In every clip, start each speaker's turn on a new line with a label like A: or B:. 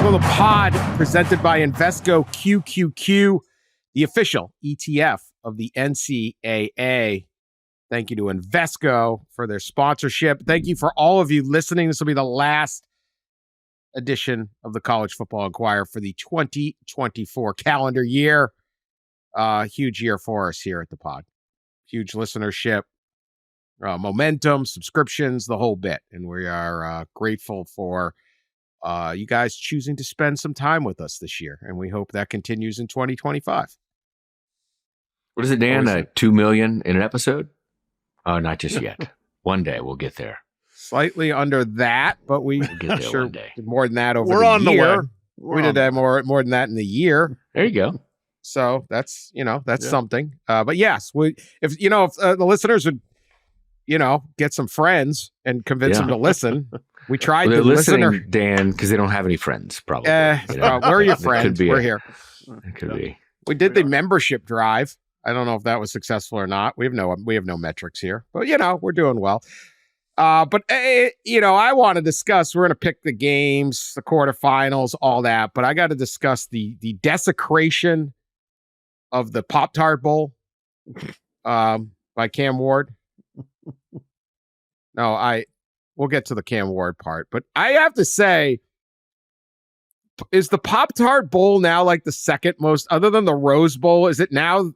A: Welcome to the pod presented by Invesco QQQ, the official ETF of the NCAA. Thank you to Invesco for their sponsorship. Thank you for all of you listening. This will be the last edition of the College Football Enquirer for the 2024 calendar year. Huge year for us here at the pod. Huge listenership, momentum, subscriptions, the whole bit. And we are grateful for you guys choosing to spend some time with us this year. And we hope that continues in 2025.
B: What is it, Dan? 2 million in an episode? Oh, not just yet. One day we'll get there.
A: Slightly under that, but we'll
B: get there
A: sure
B: one day.
A: Did more than that over
C: We're
A: the
C: on
A: year.
C: the way.
A: We did that more than that in the year.
B: There you go.
A: So that's something. But yes, if the listeners would, get some friends and convince them to listen. We tried
B: they're
A: to
B: listening, Dan, because they don't have any friends, probably.
A: We're your friends. We're here.
B: It could be.
A: We did the membership drive. I don't know if that was successful or not. We have no metrics here, but we're doing well. But I want to discuss. We're going to pick the games, the quarterfinals, all that. But I got to discuss the desecration of the Pop Tart Bowl by Cam Ward. We'll get to the Cam Ward part, but I have to say, is the Pop Tart Bowl now like the second most, other than the Rose Bowl, is it now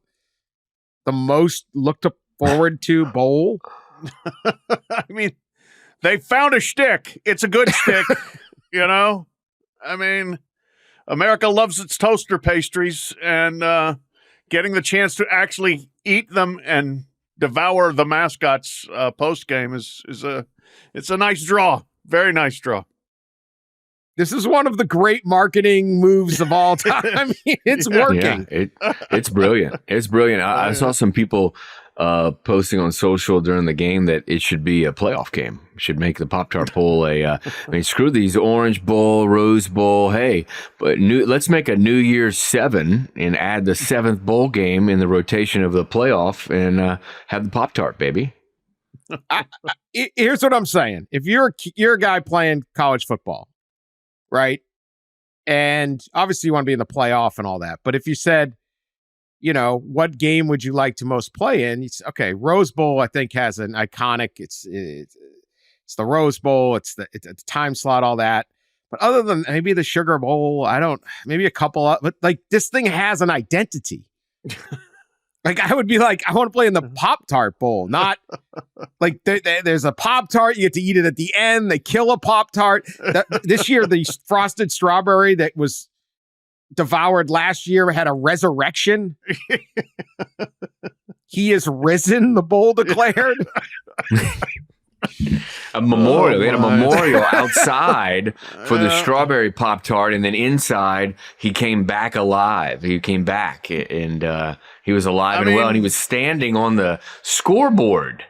A: the most looked forward to bowl?
C: I mean, they found a shtick. It's a good shtick, I mean, America loves its toaster pastries, and getting the chance to actually eat them and devour the mascots post game is it's a nice draw. Very nice draw.
A: This is one of the great marketing moves of all time. I mean, it's working.
B: Yeah, it's brilliant. It's brilliant. I saw some people posting on social during the game that it should be a playoff game. Should make the Pop Tart Bowl screw these Orange Bowl, Rose Bowl. Hey, but let's make a New Year's 7 and add the 7th bowl game in the rotation of the playoff and have the Pop Tart, baby.
A: Here's what I'm saying. If you're a guy playing college football, right? And obviously you want to be in the playoff and all that. But if you said, what game would you like to most play in? Okay, Rose Bowl, I think, has an iconic, it's the Rose Bowl, it's the time slot, all that. But other than maybe the Sugar Bowl, maybe a couple, but like this thing has an identity. Like I would be like, I want to play in the Pop Tart Bowl, not like there's a Pop Tart. You get to eat it at the end. They kill a Pop Tart. This year, the frosted strawberry that was devoured last year had a resurrection. He is risen, the bowl declared.
B: A memorial. They had a memorial outside for the strawberry Pop-Tart, and then inside he came back alive. He came back, and he was alive and well, and he was standing on the scoreboard.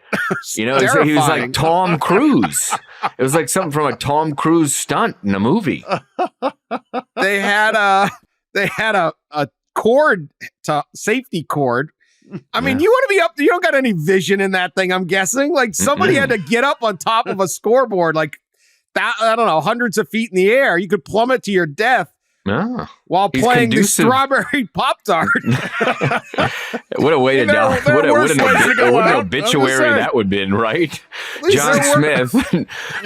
B: He was like Tom Cruise. It was like something from a Tom Cruise stunt in a movie.
A: They had a cord, safety cord. I mean, you want to be up, you don't got any vision in that thing, I'm guessing. Like somebody had to get up on top of a scoreboard, like that, I don't know, hundreds of feet in the air. You could plummet to your death while playing the strawberry Pop-Tart.
B: What a way to die. What an obituary that would have been, right? John Smith,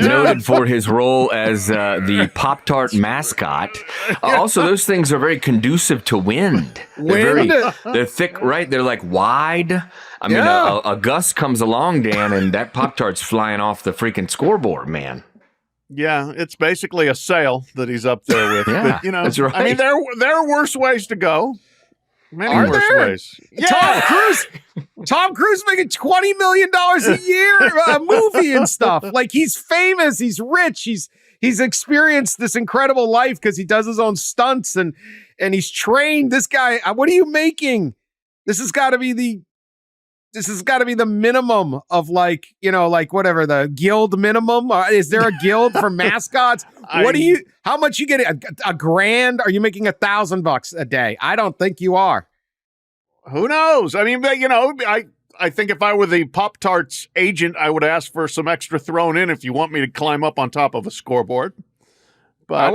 B: noted for his role as the Pop-Tart mascot. Also, those things are very conducive to wind. They're thick, right? They're like wide. I mean, a gust comes along, Dan, and that Pop-Tart's flying off the freaking scoreboard, man.
C: Yeah, it's basically a sail that he's up there with.
B: Yeah,
C: but,
B: that's right.
C: I mean, there are worse ways to go. Many worse ways.
A: Yeah. Tom Cruise making $20 million a year, a movie and stuff. Like he's famous, he's rich, he's experienced this incredible life because he does his own stunts and he's trained. This guy, what are you making? This has got to be the minimum of like whatever the guild minimum. Is there a guild for mascots? How much you get? A grand? Are you making $1,000 a day? I don't think you are.
C: Who knows? I mean, I think if I were the Pop Tarts agent, I would ask for some extra thrown in if you want me to climb up on top of a scoreboard. But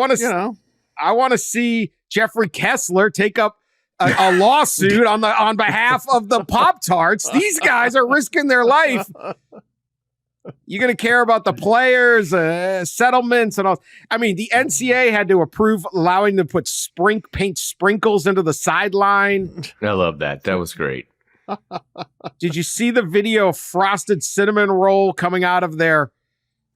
A: I want to see Jeffrey Kessler take up a lawsuit on behalf of the Pop Tarts. These guys are risking their life. You're going to care about the players, settlements, and all. I mean, the NCAA had to approve allowing them to put paint sprinkles into the sideline.
B: I love that. That was great.
A: Did you see the video of Frosted Cinnamon Roll coming out of their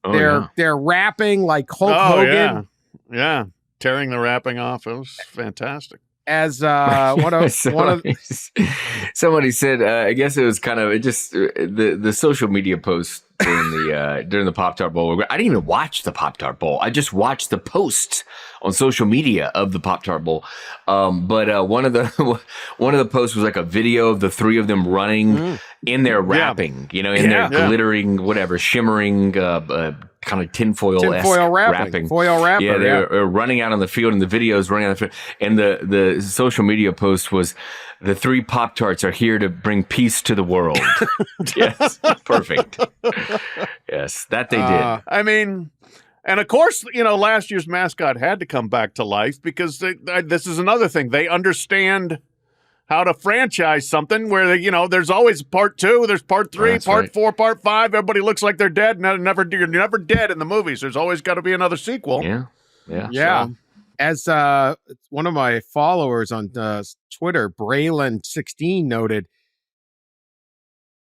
A: wrapping like Hulk Hogan?
C: Yeah, tearing the wrapping off. It was fantastic.
A: As
B: somebody said, I guess it was kind of the social media post during the Pop Tart Bowl. I didn't even watch the Pop Tart Bowl. I just watched the posts on social media of the Pop Tart Bowl. But one of the posts was like a video of the three of them running in their wrapping, in their glittering, whatever, shimmering, kind of tinfoil-esque wrapping.
A: Foil wrapper.
B: Yeah, they're running out on the field, and the videos running out on the field. And the social media post was, the three Pop-Tarts are here to bring peace to the world. Yes, perfect. Yes, that they did.
C: I mean, and of course, last year's mascot had to come back to life because this is another thing. They understand how to franchise something where there's always part 2, there's part 3, part 4, part 5. Everybody looks like they're dead. You're never dead in the movies. There's always got to be another sequel.
B: Yeah.
A: So. As one of my followers on Twitter, Braylon16, noted,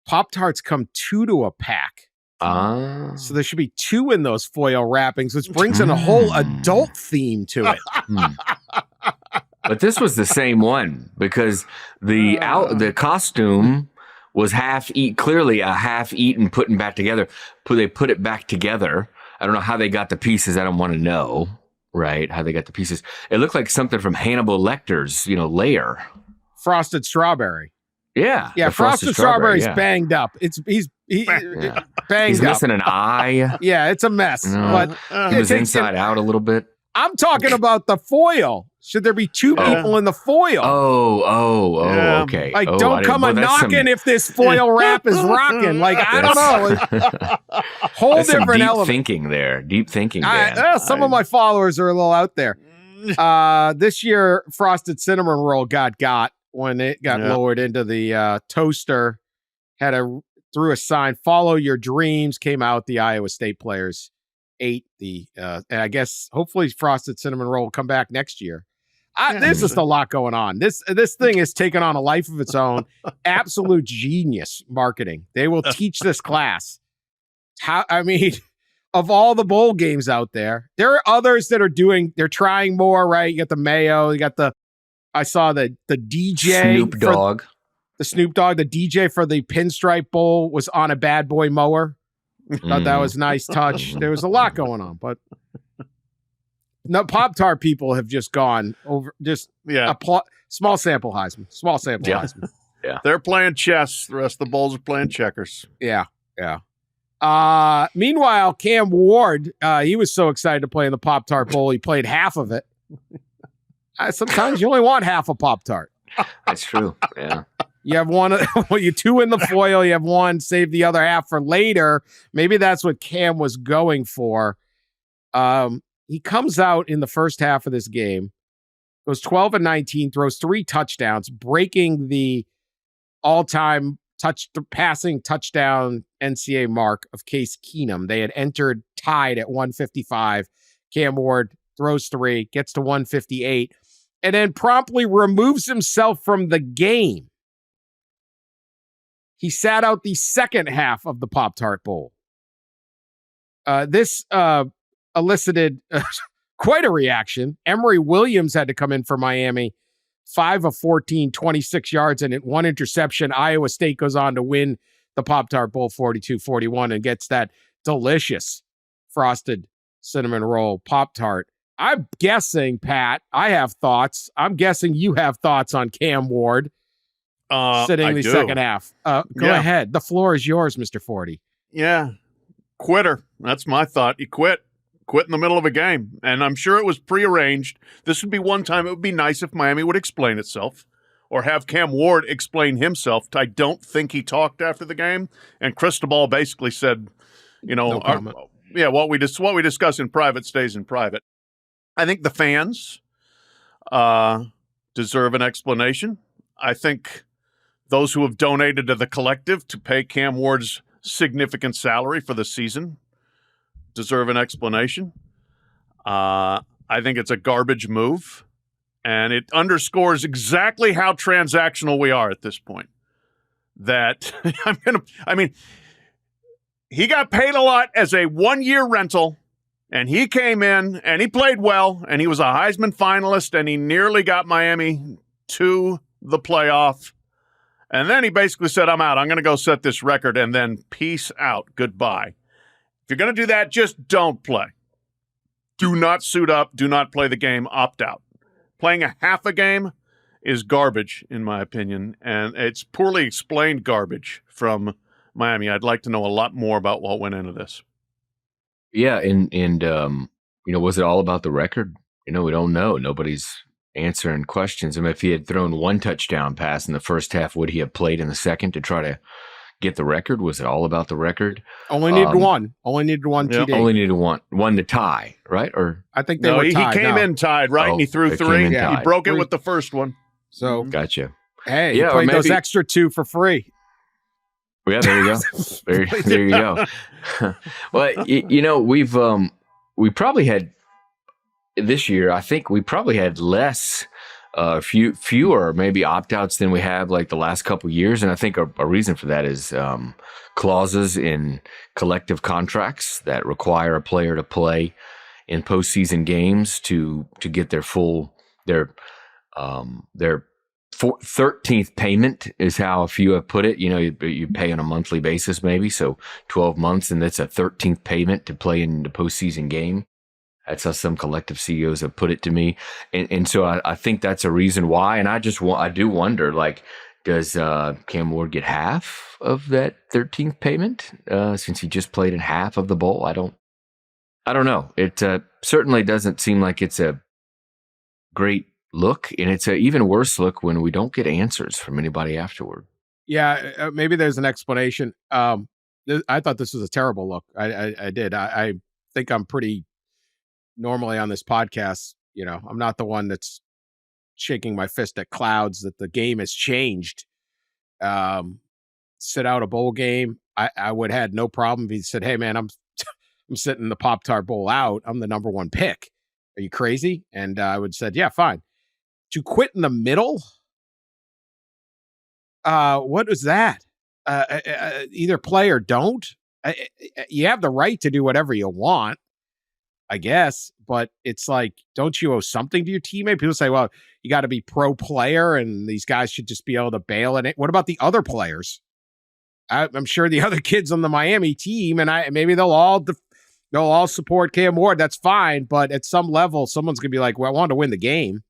A: Pop-Tarts come 2 to a pack. So there should be 2 in those foil wrappings, which brings in a whole adult theme to it.
B: But this was the same one because the costume was clearly a half eaten, putting back together. They put it back together. I don't know how they got the pieces. I don't want to know, right? How they got the pieces. It looked like something from Hannibal Lecter's, lair.
A: Frosted strawberry.
B: Yeah.
A: Frosted strawberry's banged up. He's banged up.
B: He's missing an eye.
A: Yeah, it's a mess. But
B: he was inside out a little bit.
A: I'm talking about the foil. Should there be 2 people in the foil?
B: Okay.
A: Like, don't come a knocking if this foil wrap is rocking. Like, I don't know. Whole different element.
B: Deep thinking there.
A: Some of my followers are a little out there. This year, Frosted Cinnamon Roll got when it got lowered into the toaster. Threw a sign, "Follow your dreams." Came out. The Iowa State players ate and I guess hopefully Frosted Cinnamon Roll will come back next year. There's just a lot going on. This thing is taking on a life of its own. Absolute genius marketing. They will teach this class. Of all the bowl games out there are others that they're trying more, right? You got the Mayo, you got I saw the DJ.
B: Snoop Dogg.
A: The DJ for the Pinstripe Bowl was on a bad boy mower. Thought that was a nice touch. There was a lot going on, but no, Pop-Tart people have just gone over. Small sample Heisman.
B: Yeah.
C: They're playing chess. The rest of the bowls are playing checkers.
A: Yeah. Meanwhile, Cam Ward, he was so excited to play in the Pop-Tart Bowl, he played half of it. Sometimes you only want half a Pop-Tart.
B: That's true. Yeah.
A: You have one, you 2 in the foil, you have 1, save the other half for later. Maybe that's what Cam was going for. He comes out in the first half of this game, goes 12 and 19, throws 3 touchdowns, breaking the all-time passing touchdown NCAA mark of Case Keenum. They had entered tied at 155. Cam Ward throws 3, gets to 158, and then promptly removes himself from the game. He sat out the second half of the Pop-Tart Bowl. This elicited quite a reaction. Emory Williams had to come in for Miami. 5 of 14, 26 yards, and 1 interception. Iowa State goes on to win the Pop-Tart Bowl 42-41 and gets that delicious Frosted Cinnamon Roll Pop-Tart. I'm guessing, Pat, I have thoughts. I'm guessing you have thoughts on Cam Ward. Sitting the second half. Go ahead. The floor is yours, Mr. Forde.
C: Yeah. Quitter. That's my thought. He quit in the middle of a game. And I'm sure it was prearranged. This would be one time it would be nice if Miami would explain itself or have Cam Ward explain himself. I don't think he talked after the game. And Cristobal basically said,
A: no comment.
C: what we discuss in private stays in private. I think the fans deserve an explanation. I think those who have donated to the collective to pay Cam Ward's significant salary for the season deserve an explanation. I think it's a garbage move, and it underscores exactly how transactional we are at this point. That he got paid a lot as a one-year rental, and he came in and he played well, and he was a Heisman finalist, and he nearly got Miami to the playoff. And then he basically said, I'm out. I'm going to go set this record, and then peace out. Goodbye. If you're going to do that, just don't play. Do not suit up. Do not play the game. Opt out. Playing a half a game is garbage, in my opinion, and it's poorly explained garbage from Miami. I'd like to know a lot more about what went into this.
B: Yeah, and was it all about the record? We don't know. Nobody's answering questions. I mean, if he had thrown one touchdown pass in the first half, would he have played in the second to try to get the record? Was it all about the record?
A: Only needed one. Only needed one TD.
B: Only needed one to tie, right? Or
A: I think they were tied.
C: He came in tied, right? And he threw three.
B: He
C: broke it with the first one.
A: So
B: gotcha.
A: Hey, you played those extra two for free.
B: Yeah, there you go. there you go. Well, we probably had this year. I think we probably had less, fewer maybe opt-outs than we have like the last couple of years, and I think a reason for that is clauses in collective contracts that require a player to play in postseason games to get their 13th payment is how a few have put it. You pay on a monthly basis maybe, so 12 months, and that's a 13th payment to play in the postseason game. That's how some collective CEOs have put it to me. And so I think that's a reason why. And I do wonder, like, does Cam Ward get half of that 13th payment since he just played in half of the bowl? I don't know. It certainly doesn't seem like it's a great look, and it's an even worse look when we don't get answers from anybody afterward.
A: Yeah, maybe there's an explanation. I thought this was a terrible look. I did. I think I'm pretty normally on this podcast. I'm not the one that's shaking my fist at clouds that the game has changed. Sit out a bowl game. I would have had no problem if he said, "Hey, man, I'm sitting the Pop Tart Bowl out. I'm the number one pick. Are you crazy?" And I would have said, "Yeah, fine." To quit in the middle? What was that? Either play or don't. You have the right to do whatever you want, I guess, but it's like, don't you owe something to your teammate? People say, well, you got to be pro player and these guys should just be able to bail in it. What about the other players? I'm sure the other kids on the Miami team, and maybe they'll all support Cam Ward. That's fine, but at some level, someone's gonna be like, well, I want to win the game.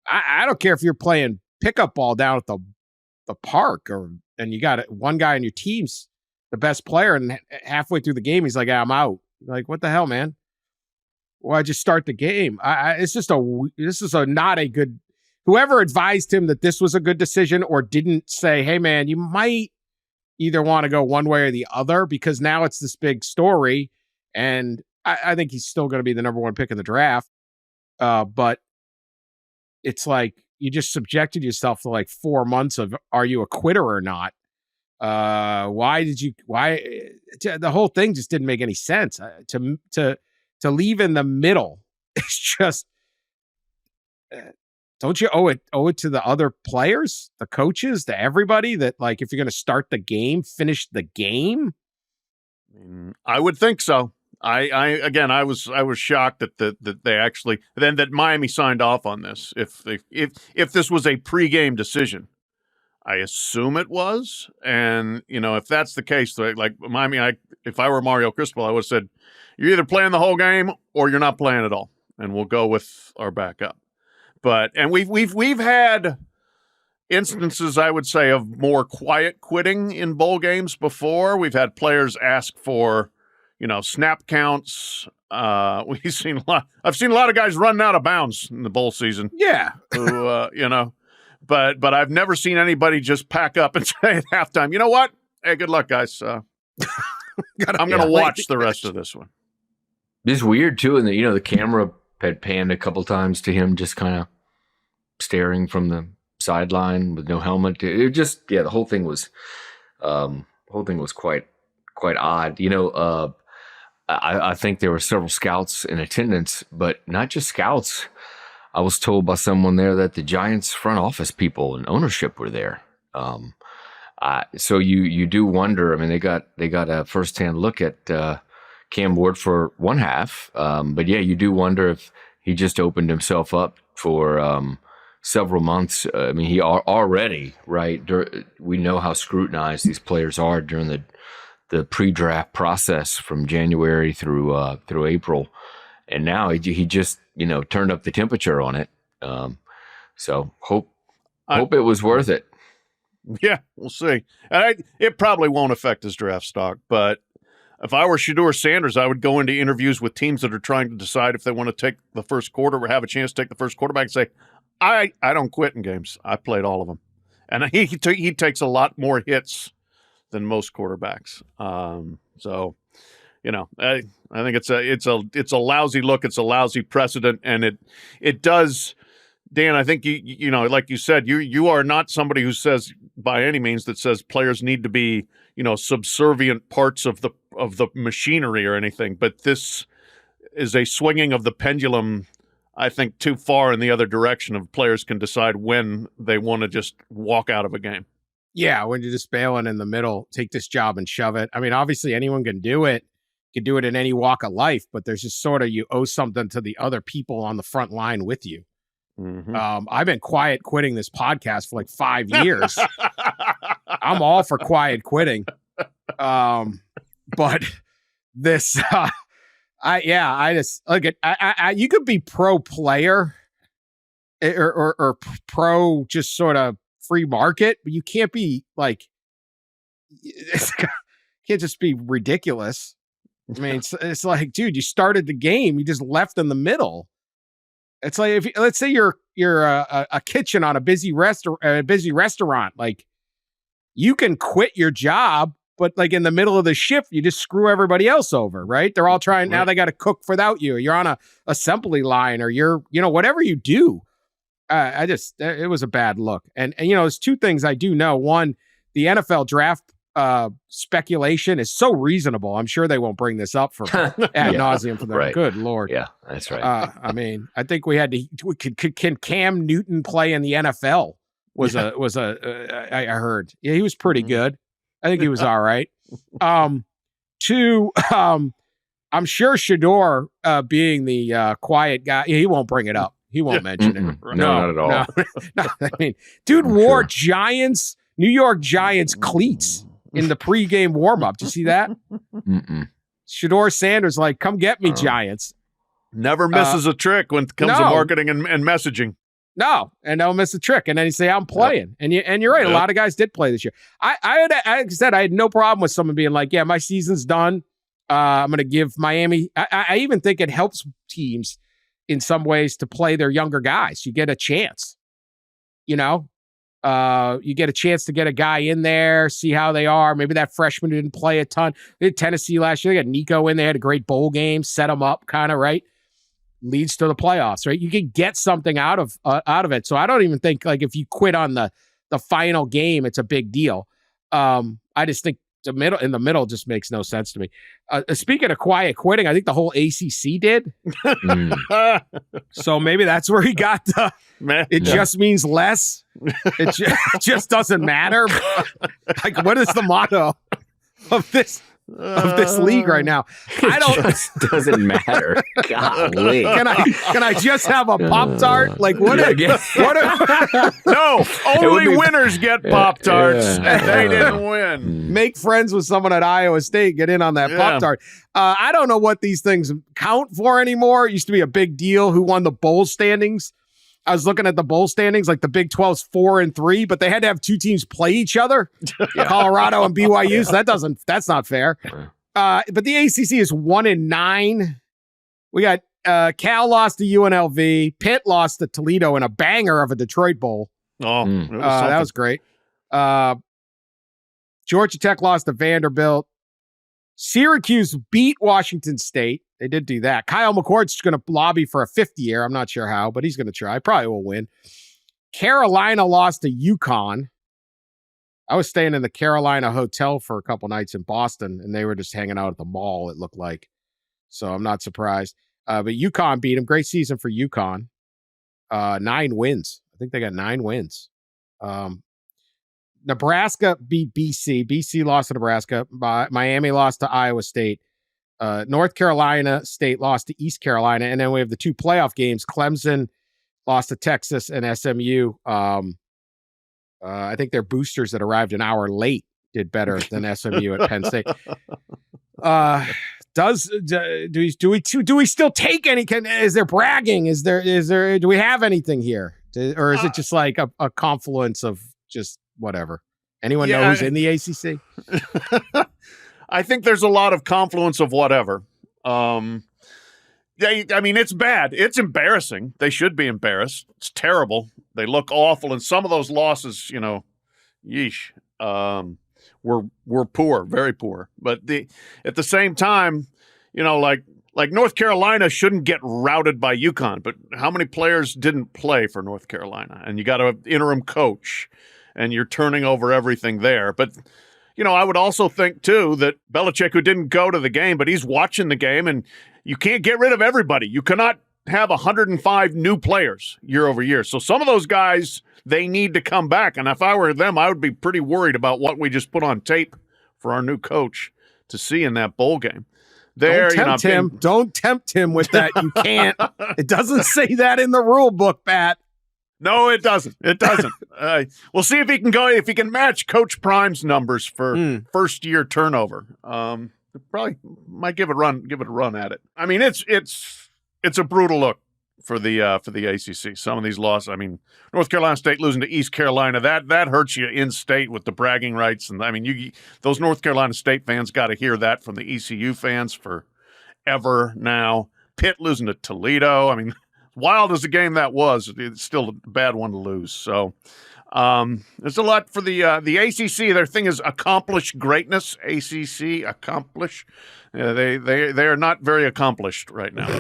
A: I don't care if you're playing pickup ball down at the park, and you got one guy on your team's the best player, and halfway through the game, he's like, I'm out. You're like, what the hell, man? Well, I just start the game. This is not a good. Whoever advised him that this was a good decision, or didn't say, hey, man, you might either want to go one way or the other, because now it's this big story, and I think he's still going to be the number one pick in the draft. But it's like you just subjected yourself to like 4 months of, are you a quitter or not? Why the whole thing just didn't make any sense. To leave in the middle, it's just, don't you owe it to the other players, the coaches, to everybody, that like, if you're going to start the game, finish the game?
C: I would think so. I was shocked that they actually that Miami signed off on this. If this was a pregame decision, I assume it was. And if that's the case, like Miami, if I were Mario Cristobal, I would have said, you're either playing the whole game or you're not playing at all, and we'll go with our backup. And we've had instances, I would say, of more quiet quitting in bowl games before. We've had players ask for snap counts. I've seen a lot of guys running out of bounds in the bowl season.
A: Yeah.
C: Who, but I've never seen anybody just pack up and say at halftime, you know what? Hey, good luck, guys. I'm going to watch the rest of this one.
B: It's weird too. And the camera had panned a couple times to him, just kind of staring from the sideline with no helmet. It just, the whole thing was quite odd. I think there were several scouts in attendance, but not just scouts. I was told by someone there that the Giants front office people and ownership were there. So you do wonder. I mean, they got a firsthand look at Cam Ward for one half, but yeah, you do wonder if he just opened himself up for several months. I mean, he already, right? We know how scrutinized these players are during the pre-draft process from January through April, and now he just turned up the temperature on it. So hope it was worth it.
C: Yeah, we'll see. It probably won't affect his draft stock, but if I were Shedeur Sanders, I would go into interviews with teams that are trying to decide if they want to take the first quarter or have a chance to take the first quarterback and say, I don't quit in games. I played all of them. And he takes a lot more hits than most quarterbacks. So, I think it's a lousy look. It's a lousy precedent. And it does, Dan, I think like you said, you are not somebody who says by any means that says players need to be, subservient parts of the machinery or anything, but this is a swinging of the pendulum, I think, too far in the other direction of players can decide when they want to just walk out of a game.
A: Yeah, when you're just bailing in the middle, take this job and shove it. I mean, obviously anyone can do it in any walk of life, but there's just sort of, you owe something to the other people on the front line with you.
C: Mm-hmm.
A: I've been quiet quitting this podcast for like 5 years. I'm all for quiet quitting. But this, I just look at, you could be pro player or pro just sort of free market, but you can't be like, can't just be ridiculous. I mean, it's like, dude, you started the game, you just left in the middle. It's like, let's say you're a kitchen on a busy restaurant, like you can quit your job, but like in the middle of the shift, you just screw everybody else over, right? They're all trying, now they got to cook without you. You're on a assembly line or you're, whatever you do. It was a bad look. And there's two things I do know. One, the NFL draft speculation is so reasonable. I'm sure they won't bring this up for ad nauseum for them. Right. Good Lord.
B: Yeah, that's right.
A: I mean, I think we had to, can Cam Newton play in the NFL? I heard. Yeah, he was pretty good. I think he was all right. Two, I'm sure Shedeur, being the quiet guy, he won't bring it up. He won't mention it.
B: Right. No, not at all.
A: No, I mean, dude wore New York Giants cleats in the pregame warm-up. Did you see that? Shedeur Sanders, like, come get me, Giants.
C: Never misses a trick when it comes to marketing and messaging.
A: No, and they'll miss a trick. And then he say, I'm playing. And you're right. Yep. A lot of guys did play this year. I said, I had no problem with someone being like, yeah, my season's done. I'm going to give Miami. I even think it helps teams in some ways to play their younger guys. You get a chance, you get a chance to get a guy in there, see how they are. Maybe that freshman didn't play a ton. They had Tennessee last year. They got Nico in there, had a great bowl game, set them up kind of, right? Leads to the playoffs, right? You can get something out of it. So I don't even think like if you quit on the final game, it's a big deal. I just think in the middle just makes no sense to me. Speaking of quiet quitting, I think the whole ACC did. So maybe that's where he got the. It just means less. It just doesn't matter. Like, what is the motto of this league right now? I don't.
B: It doesn't matter. Golly.
A: Can I just have a Pop Tart? Like what?
C: No, only winners get Pop Tarts, and they didn't win.
A: Make friends with someone at Iowa State. Get in on that Pop Tart. I don't know what these things count for anymore. It used to be a big deal who won the bowl standings. I was looking at the bowl standings, like the Big 12's 4-3, but they had to have two teams play each other, Colorado and BYU. So that's not fair. But the ACC is 1-9. We got Cal lost to UNLV. Pitt lost to Toledo in a banger of a Detroit Bowl. That was great. Georgia Tech lost to Vanderbilt. Syracuse beat Washington State. They did do that. Kyle McCord's going to lobby for a 5th year. I'm not sure how, but he's going to try. Probably will win. Carolina lost to UConn. I was staying in the Carolina hotel for a couple nights in Boston, and they were just hanging out at the mall, it looked like. So I'm not surprised. But UConn beat them. Great season for UConn. 9 wins. I think they got 9 wins. Nebraska beat BC. BC lost to Nebraska. Miami lost to Iowa State. North Carolina State lost to East Carolina. And then we have the 2 playoff games. Clemson lost to Texas and SMU. I think their boosters that arrived an hour late did better than SMU at Penn State. Do we still take any? Is there bragging? Is there? Do we have anything here, or is it just like a confluence of just whatever? Anyone know who's in the ACC?
C: I think there's a lot of confluence of whatever. I mean, it's bad. It's embarrassing. They should be embarrassed. It's terrible. They look awful. And some of those losses, yeesh, were poor, very poor. But at the same time, like North Carolina shouldn't get routed by UConn. But how many players didn't play for North Carolina? And you got an interim coach, and you're turning over everything there. But I would also think, too, that Belichick, who didn't go to the game, but he's watching the game, and you can't get rid of everybody. You cannot have 105 new players year over year. So some of those guys, they need to come back. And if I were them, I would be pretty worried about what we just put on tape for our new coach to see in that bowl game.
A: Don't tempt him with that. You can't. It doesn't say that in the rule book, Pat.
C: No, it doesn't. It doesn't. We'll see if he can match Coach Prime's numbers for first year turnover. Probably might give it a run at it. I mean, it's a brutal look for the ACC. Some of these losses. I mean, North Carolina State losing to East Carolina, that hurts you in state with the bragging rights. And I mean, those North Carolina State fans got to hear that from the ECU fans forever now. Pitt losing to Toledo. I mean, wild as the game that was, it's still a bad one to lose. So there's a lot for the ACC. Their thing is accomplish greatness. ACC accomplish. They are not very accomplished right now.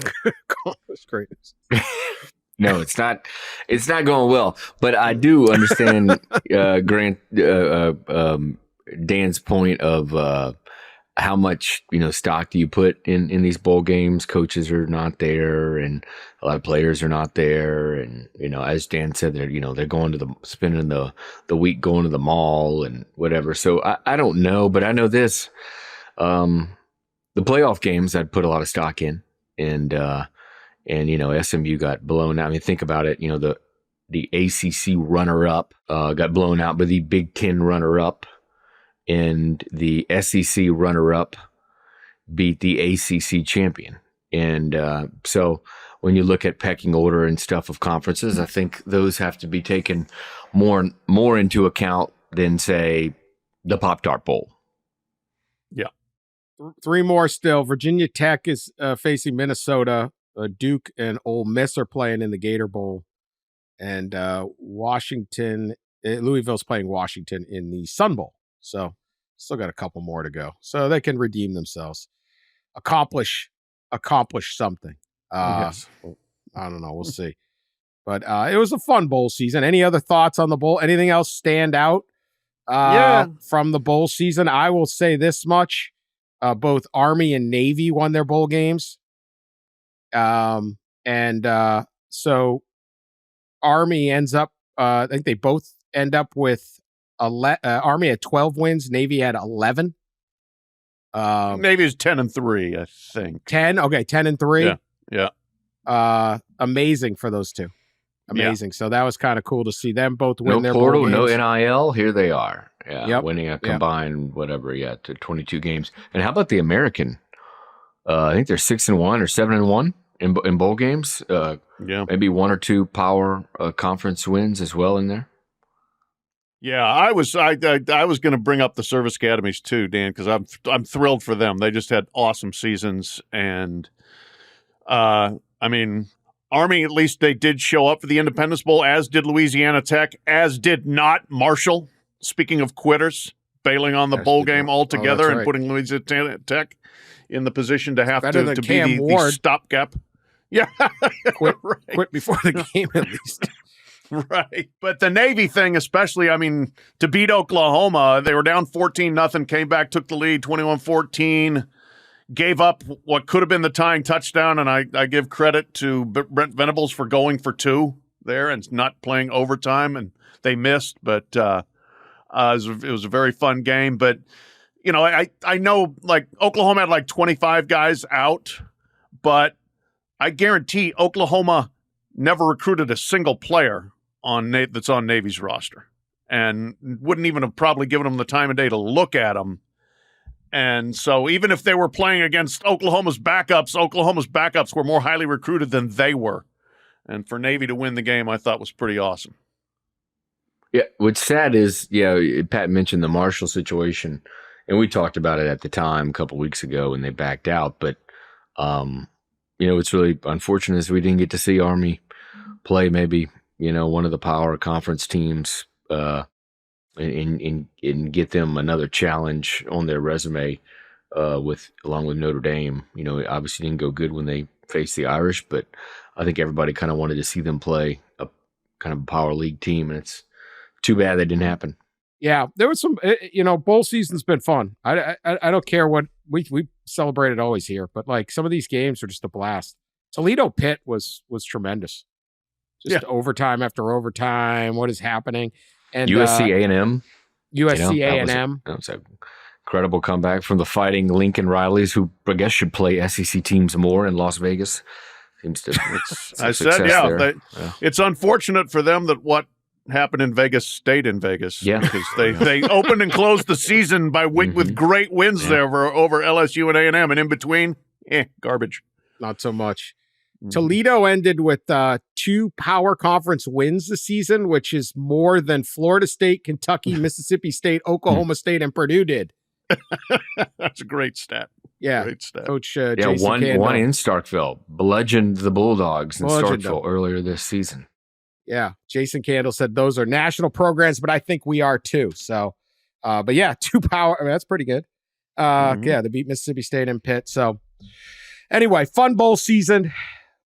A: Accomplished greatness.
B: No, it's not. It's not going well. But I do understand Dan's point of how much stock do you put in these bowl games. Coaches are not there, and a lot of players are not there, and as Dan said, they're going to spending the week going to the mall and whatever. So I don't know, but I know this: the playoff games I'd put a lot of stock in, and SMU got blown out. I mean, think about it. The ACC runner-up got blown out by the Big Ten runner-up. And the SEC runner-up beat the ACC champion. And so when you look at pecking order and stuff of conferences, I think those have to be taken more into account than, say, the Pop Tart Bowl.
A: Yeah. 3 more still. Virginia Tech is facing Minnesota. Duke and Ole Miss are playing in the Gator Bowl. And Louisville's playing Washington in the Sun Bowl. So still got a couple more to go. So they can redeem themselves. Accomplish something.
C: Yes.
A: I don't know. We'll see. But it was a fun bowl season. Any other thoughts on the bowl? Anything else stand out from the bowl season? I will say this much. Both Army and Navy won their bowl games. So Army ends up, I think they both end up with Army had 12 wins. Navy had 11.
C: Navy's 10-3, I think.
A: 10? Okay, 10-3.
C: Yeah.
A: Amazing for those two. Amazing. Yeah. So that was kind of cool to see them both win their
B: portal,
A: bowl games.
B: No NIL. Here they are. Yeah, winning a combined to 22 games. And how about the American? I think they're 6-1 or 7-1 in bowl games. Maybe 1 or 2 power conference wins as well in there.
C: Yeah, I was going to bring up the service academies too, Dan, because I'm thrilled for them. They just had awesome seasons, and I mean, Army, at least they did show up for the Independence Bowl, as did Louisiana Tech, as did not Marshall. Speaking of quitters, bailing on the bowl game altogether and putting Louisiana Tech in the position to have
A: Better
C: to
A: than
C: be the stopgap. Yeah.
A: Quit before the game at least.
C: Right. But the Navy thing, especially, I mean, to beat Oklahoma, they were down 14-0, came back, took the lead 21-14, gave up what could have been the tying touchdown. And I give credit to Brent Venables for going for 2 there and not playing overtime. And they missed, but it was a very fun game. But, you know, I know like Oklahoma had like 25 guys out, but I guarantee Oklahoma never recruited a single player that's on Navy's roster, and wouldn't even have probably given them the time of day to look at them. And so even if they were playing against Oklahoma's backups were more highly recruited than they were. And for Navy to win the game, I thought was pretty awesome.
B: Yeah, what's sad is, Pat mentioned the Marshall situation, and we talked about it at the time a couple weeks ago, and they backed out. But, it's really unfortunate is we didn't get to see Army play maybe, one of the power conference teams and get them another challenge on their resume along with Notre Dame. Obviously didn't go good when they faced the Irish, but I think everybody kind of wanted to see them play a kind of a power league team, and it's too bad that didn't happen.
A: Yeah, there was some, bowl season's been fun. I don't care what we celebrated always here, but like some of these games are just a blast. Toledo Pitt was tremendous. Just overtime after overtime. What is happening? And
B: USC A&M.
A: USC A&M.
B: That was a incredible comeback from the Fighting Lincoln Rileys, who I guess should play SEC teams more in Las Vegas. Seems to.
C: It's unfortunate for them that what happened in Vegas stayed in Vegas.
B: Yeah,
C: because they opened and closed the season with great wins there over LSU and A&M, and in between, garbage.
A: Not so much. Toledo ended with 2 power conference wins this season, which is more than Florida State, Kentucky, Mississippi State, Oklahoma State, and Purdue did.
C: That's a great stat.
A: Yeah.
C: Great stat.
A: Coach Jason
B: one in Starkville. Bludgeoned the Bulldogs in Starkville earlier this season.
A: Yeah. Jason Candle said those are national programs, but I think we are too. So, but yeah, 2 power. I mean, that's pretty good. Yeah, they beat Mississippi State and Pitt. So anyway, fun bowl season.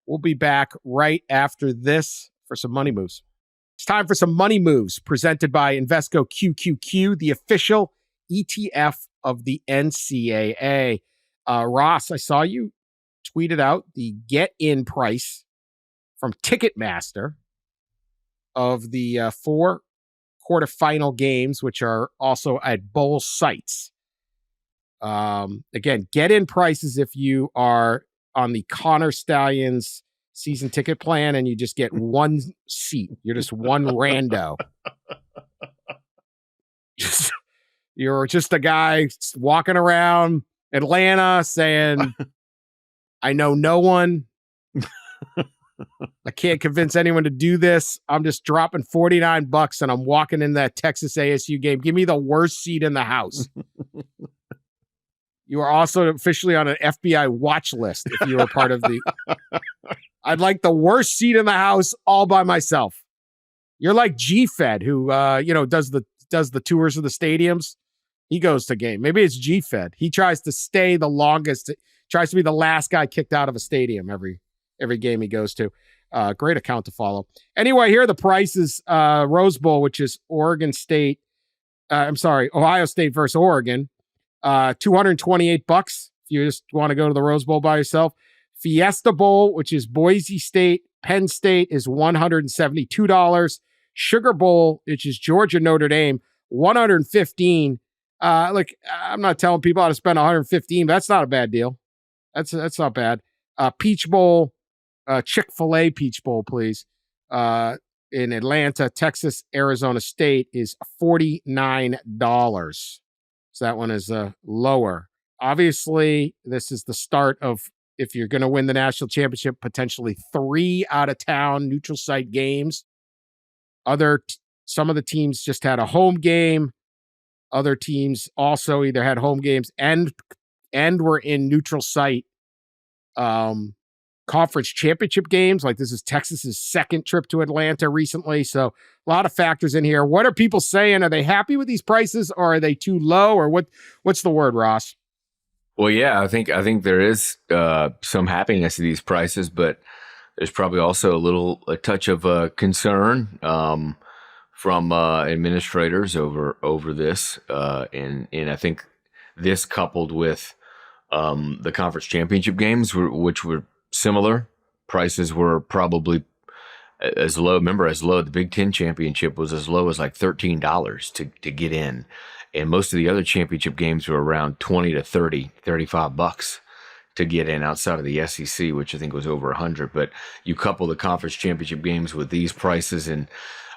A: We'll be back right after this for some money moves. It's time for some money moves presented by Invesco QQQ, the official ETF of the NCAA. Ross, I saw you tweeted out the get-in price from Ticketmaster of the 4 quarterfinal games, which are also at bowl sites. Again, get-in prices if you are on the Connor Stallions season ticket plan and you just get 1 seat. You're just one rando. You're just a guy walking around Atlanta saying, I know no one. I can't convince anyone to do this. I'm just dropping $49 and I'm walking in that Texas ASU game. Give me the worst seat in the house. You are also officially on an FBI watch list if you were part of the... I'd like the worst seat in the house all by myself. You're like G-Fed, who, does the tours of the stadiums. He goes to game. Maybe it's G-Fed. He tries to stay the longest, tries to be the last guy kicked out of a stadium every game he goes to. Great account to follow. Anyway, here are the prices. Rose Bowl, which is Ohio State versus Oregon. $228 if you just want to go to the Rose Bowl by yourself. Fiesta Bowl, which is Boise State, Penn State, is $172. Sugar Bowl, which is Georgia Notre Dame, $115. Look, I'm not telling people how to spend $115, but that's not a bad deal. That's not bad. Peach Bowl, Chick-fil-A Peach Bowl, please. In Atlanta, Texas, Arizona State is $49. So that one is lower. Obviously, this is the start of, if you're going to win the national championship, potentially 3 out-of-town neutral site games. Some of the teams just had a home game. Other teams also either had home games and were in neutral site conference championship games. Like this is Texas's 2nd trip to Atlanta recently. So a lot of factors in here. What are people saying? Are they happy with these prices or are they too low or what's the word, Ross?
B: Well, yeah, I think there is some happiness to these prices, but there's probably also a touch of concern from administrators over this, and I think this coupled with the conference championship games, which were similar. Prices were probably as low. Remember, as low. The Big Ten championship was as low as like $13 to get in, and most of the other championship games were around 20 to 30, $35 to get in outside of the SEC, which I think was over 100. But you couple the conference championship games with these prices, and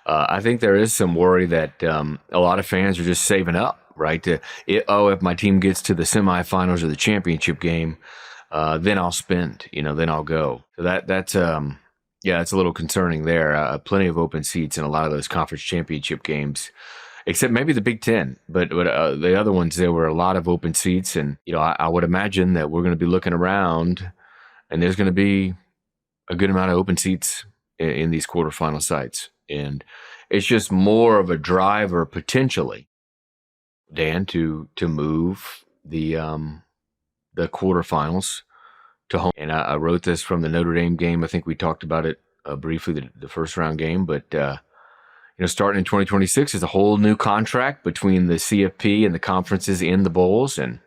B: I think there is some worry that a lot of fans are just saving up. Right? If my team gets to the semifinals or the championship game, then I'll spend. Then I'll go. So that's it's a little concerning there. Plenty of open seats in a lot of those conference championship games, except maybe the Big Ten. But the other ones, there were a lot of open seats, and I would imagine that we're going to be looking around, and there's going to be a good amount of open seats in these quarterfinal sites, and it's just more of a driver potentially, Dan, to move the quarterfinals to home. And I wrote this from the Notre Dame game. I think we talked about it briefly, the first round game. But starting in 2026 is a whole new contract between the CFP and the conferences in the bowls, and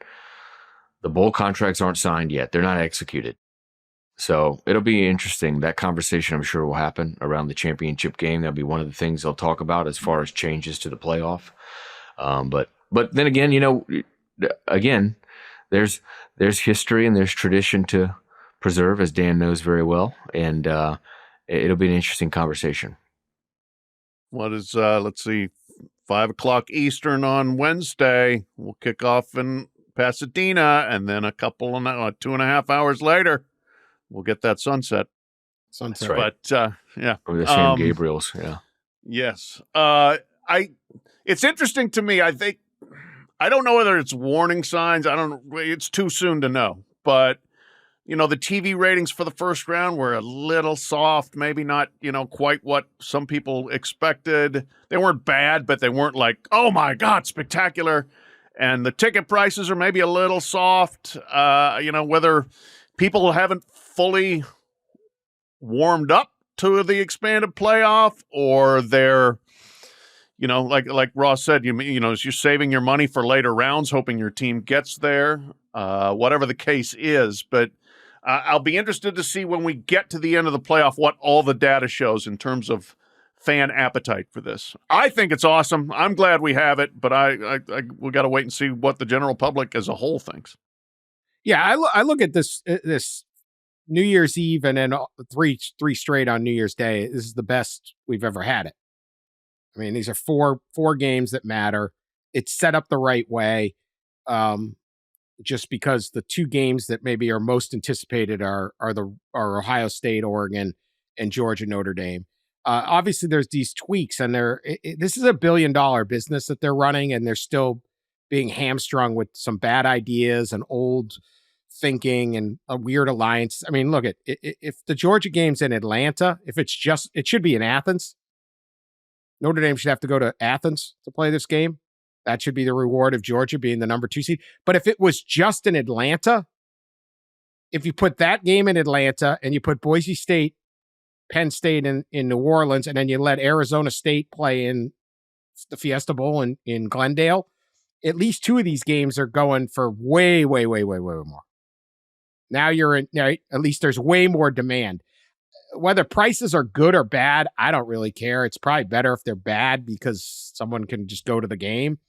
B: the bowl contracts aren't signed yet. They're not executed. So it'll be interesting. That conversation, I'm sure, will happen around the championship game. That'll be one of the things they'll talk about as far as changes to the playoff. But then again, there's history and there's tradition to preserve, as Dan knows very well, and it'll be an interesting conversation.
C: What is, let's see, 5:00 Eastern on Wednesday. We'll kick off in Pasadena, and then 2.5 hours later, we'll get that sunset.
B: That's right.
C: But, yeah.
B: Or the San Gabriel's, yeah.
C: Yes. It's interesting to me. I don't know whether it's warning signs. It's too soon to know. But, the TV ratings for the first round were a little soft, maybe not, quite what some people expected. They weren't bad, but they weren't like, oh my God, spectacular. And the ticket prices are maybe a little soft. Whether people haven't fully warmed up to the expanded playoff, or they're, like Ross said, you're saving your money for later rounds, hoping your team gets there, whatever the case is. But I'll be interested to see when we get to the end of the playoff what all the data shows in terms of fan appetite for this. I think it's awesome. I'm glad we have it, but we got to wait and see what the general public as a whole thinks.
A: Yeah, I look at this New Year's Eve and then three straight on New Year's Day. This is the best we've ever had it. I mean, these are four games that matter. It's set up the right way. Just because the two games that maybe are most anticipated are Ohio State, Oregon, and Georgia, Notre Dame. Obviously, there's these tweaks, and this is a $1 billion business that they're running, and they're still being hamstrung with some bad ideas and old thinking and a weird alliance. I mean, look, if the Georgia game's in Atlanta, it should be in Athens. Notre Dame should have to go to Athens to play this game. That should be the reward of Georgia being the number 2 seed. But if it was just in Atlanta, if you put that game in Atlanta and you put Boise State, Penn State in New Orleans, and then you let Arizona State play in the Fiesta Bowl in Glendale, at least 2 of these games are going for way, way, way, way, way more. Now at least there's way more demand. Whether prices are good or bad, I don't really care. It's probably better if they're bad because someone can just go to the game.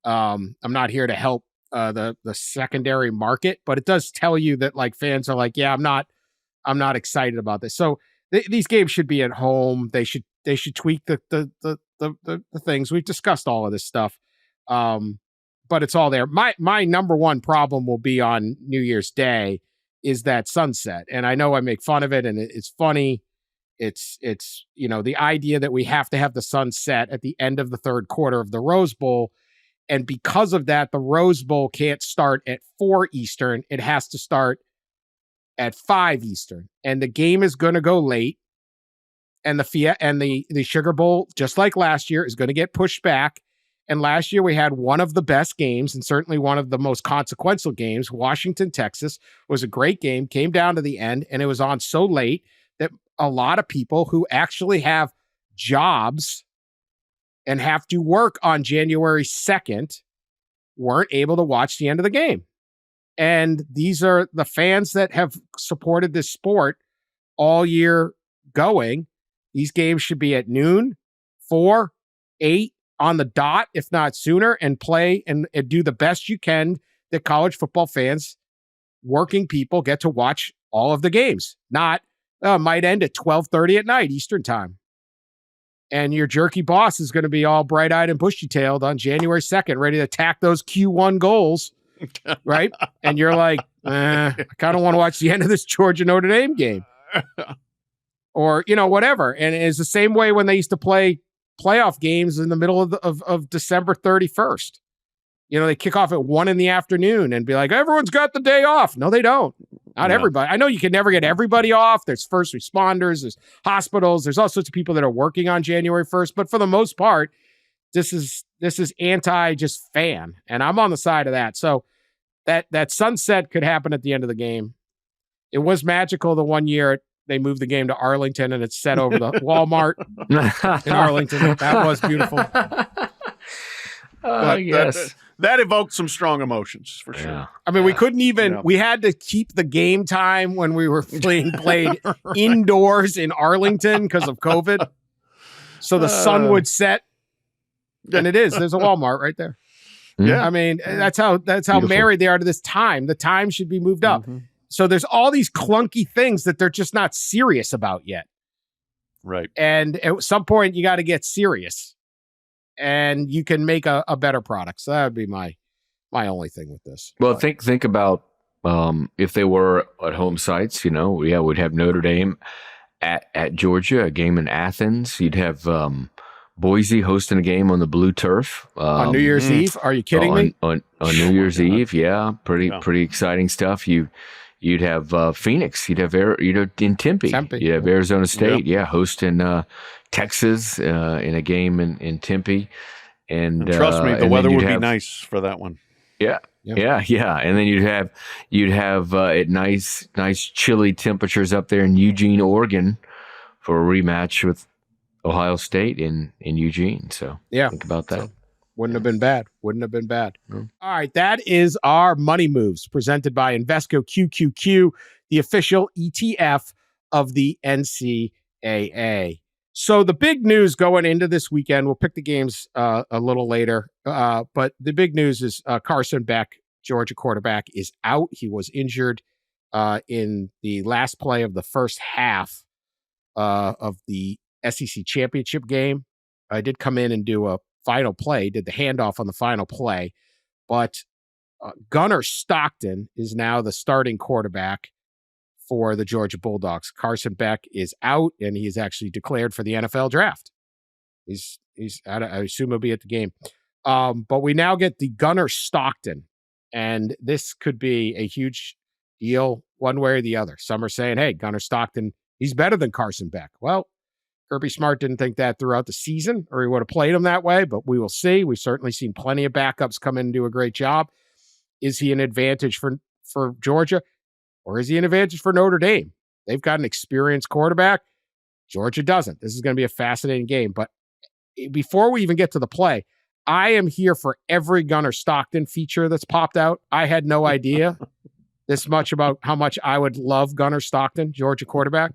A: I'm not here to help the secondary market, but it does tell you that like fans are like, yeah, I'm not excited about this. So these games should be at home. They should tweak the things. We've discussed all of this stuff, but it's all there. My number one problem will be on New Year's Day is that sunset. And I know I make fun of it and it's funny. It's the idea that we have to have the sunset at the end of the third quarter of the Rose Bowl. And because of that, the Rose Bowl can't start at 4 Eastern. It has to start at 5 Eastern. And the game is going to go late. And the Sugar Bowl, just like last year, is going to get pushed back. And last year we had one of the best games and certainly one of the most consequential games. Washington, Texas was a great game, came down to the end, and it was on so late that a lot of people who actually have jobs and have to work on January 2nd weren't able to watch the end of the game. And these are the fans that have supported this sport all year going. These games should be at noon, 4, 8 on the dot, if not sooner, and play and do the best you can that college football fans, working people, get to watch all of the games. Not, might end at 12:30 at night, Eastern time. And your jerky boss is going to be all bright-eyed and bushy-tailed on January 2nd, ready to attack those Q1 goals, right? And you're like, I kind of want to watch the end of this Georgia-Notre Dame game. Or, whatever. And it's the same way when they used to play playoff games in the middle of December 31st. They kick off at 1 p.m. and be like, everyone's got the day off. No, they don't. Not everybody. I know you can never get everybody off. There's first responders, there's hospitals, there's all sorts of people that are working on January 1st. But for the most part, this is anti just fan. And I'm on the side of that. So that sunset could happen at the end of the game. It was magical the one year they moved the game to Arlington and it's set over the Walmart in Arlington. That was beautiful.
C: Yes. That evoked some strong emotions for sure.
B: Yeah.
A: I mean, we couldn't even, we had to keep the game time when we were played indoors in Arlington because of COVID. So the sun would set. And there's a Walmart right there.
C: Yeah.
A: I mean, that's how
B: Beautiful.
A: married they are to this time. The time should be moved up.
C: Mm-hmm.
A: So there's all these clunky things that they're just not serious about yet.
C: Right.
A: And at some point you got to get serious. And you can make a better product. So that would be my only thing with this.
B: Well, think about if they were at home sites. We'd have Notre Dame at Georgia, a game in Athens. You'd have Boise hosting a game on the blue turf
A: on New Year's Eve. Are you kidding me?
B: On New Year's Eve, yeah, pretty exciting stuff. You'd have Phoenix. You'd have in Tempe. You'd have Arizona State, hosting Texas in a game in Tempe. And
C: trust me, the weather would be nice for that one.
B: Yeah. And then you'd have at nice chilly temperatures up there in Eugene, Oregon, for a rematch with Ohio State in Eugene. So think about that.
A: So, wouldn't have been bad. Mm. All right, that is our money moves presented by Invesco QQQ, the official ETF of the NCAA. So the big news going into this weekend, we'll pick the games a little later, but the big news is Carson Beck, Georgia quarterback, is out. He was injured in the last play of the first half of the SEC championship game. I did come in and do a final play, did the handoff on the final play, but Gunner Stockton is now the starting quarterback for the Georgia Bulldogs. Carson Beck is out, and he is actually declared for the NFL draft. I assume he'll be at the game. But we now get the Gunner Stockton, and this could be a huge deal one way or the other. Some are saying, hey, Gunner Stockton, he's better than Carson Beck. Well, Kirby Smart didn't think that throughout the season, or he would have played him that way, but we will see. We've certainly seen plenty of backups come in and do a great job. Is he an advantage for Georgia, or is he an advantage for Notre Dame? They've got an experienced quarterback. Georgia doesn't. This is going to be a fascinating game. But before we even get to the play, I am here for every Gunner Stockton feature that's popped out. I had no idea this much about how much I would love Gunner Stockton, Georgia quarterback.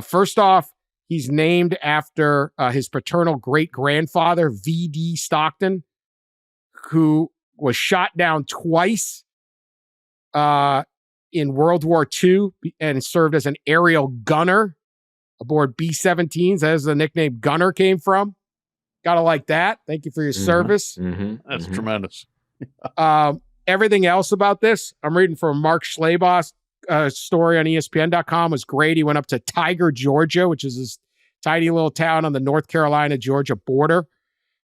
A: First off, he's named after his paternal great-grandfather, V.D. Stockton, who was shot down twice in World War II and served as an aerial gunner aboard B-17s. That's the nickname Gunner came from. Gotta like that. Thank you for your service.
C: That's tremendous.
A: Everything else about this, I'm reading from Mark Schlabach's story on ESPN.com was great. He went up to Tiger, Georgia, which is this tiny little town on the North Carolina-Georgia border.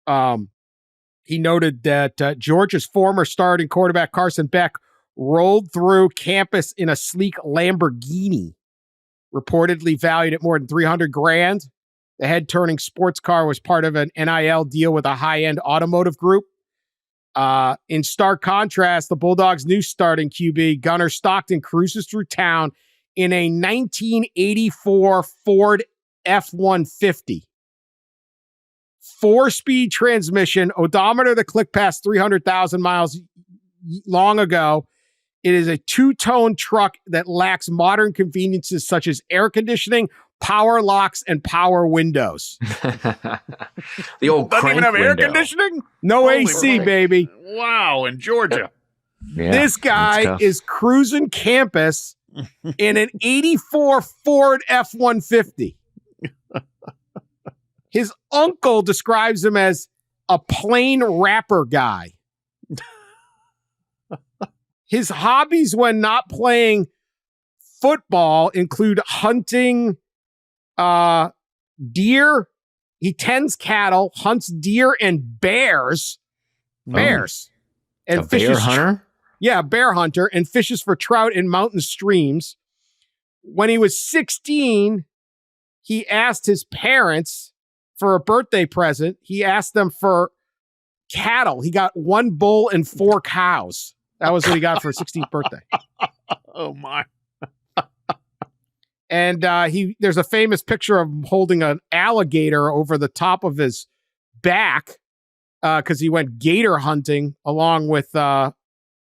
A: He noted that Georgia's former starting quarterback, Carson Beck, rolled through campus in a sleek Lamborghini, reportedly valued at more than $300,000. The head-turning sports car was part of an NIL deal with a high-end automotive group. In stark contrast, the Bulldogs' new starting QB, Gunner Stockton, cruises through town in a 1984 Ford F-150. 4-speed transmission, odometer that clicked past 300,000 miles long ago. It is a two-tone truck that lacks modern conveniences such as air conditioning, power locks, and power windows.
B: The old
C: doesn't even have
B: window.
C: air conditioning?
A: No AC, baby.
C: Wow, in Georgia.
B: Yeah,
A: this guy is cruising campus in an 84 Ford F-150. His uncle describes him as a plain rapper guy. His hobbies when not playing football include hunting deer. He tends cattle, hunts deer and bears. Bears.
B: And a bear hunter?
A: Bear hunter, and fishes for trout in mountain streams. When he was 16, he asked his parents for a birthday present. He asked them for cattle. He got 1 bull and 4 cows. That was what he got for his 16th birthday.
C: Oh, my.
A: And there's a famous picture of him holding an alligator over the top of his back because he went gator hunting along with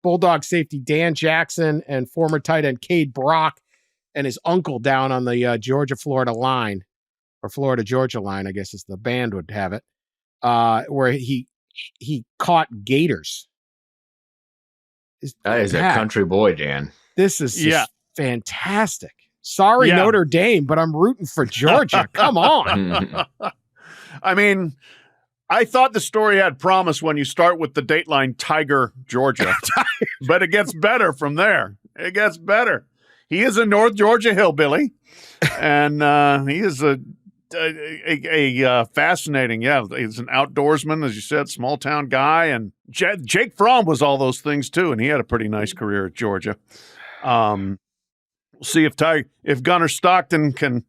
A: Bulldog safety Dan Jackson and former tight end Cade Brock and his uncle down on the Georgia-Florida line, or Florida-Georgia line, I guess as the band would have it, where he caught gators.
B: That is a country boy, Dan.
A: This is just fantastic. Sorry, Notre Dame, but I'm rooting for Georgia. Come on.
C: I mean, I thought the story had promise when you start with the Dateline Tiger, Georgia. But it gets better from there. It gets better. He is a North Georgia hillbilly, and he is a fascinating, he's an outdoorsman, as you said, small town guy, and Jake Fromm was all those things too, and he had a pretty nice career at Georgia. We'll see if Gunner Stockton can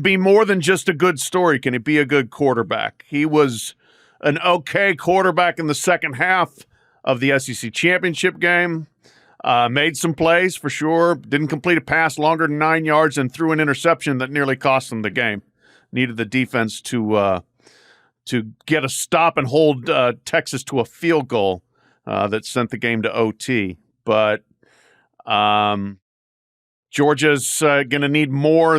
C: be more than just a good story. Can he be a good quarterback? He was an okay quarterback in the second half of the SEC championship game. Made some plays for sure. Didn't complete a pass longer than 9 yards and threw an interception that nearly cost them the game. Needed the defense to get a stop and hold Texas to a field goal that sent the game to OT. But Georgia's going to need more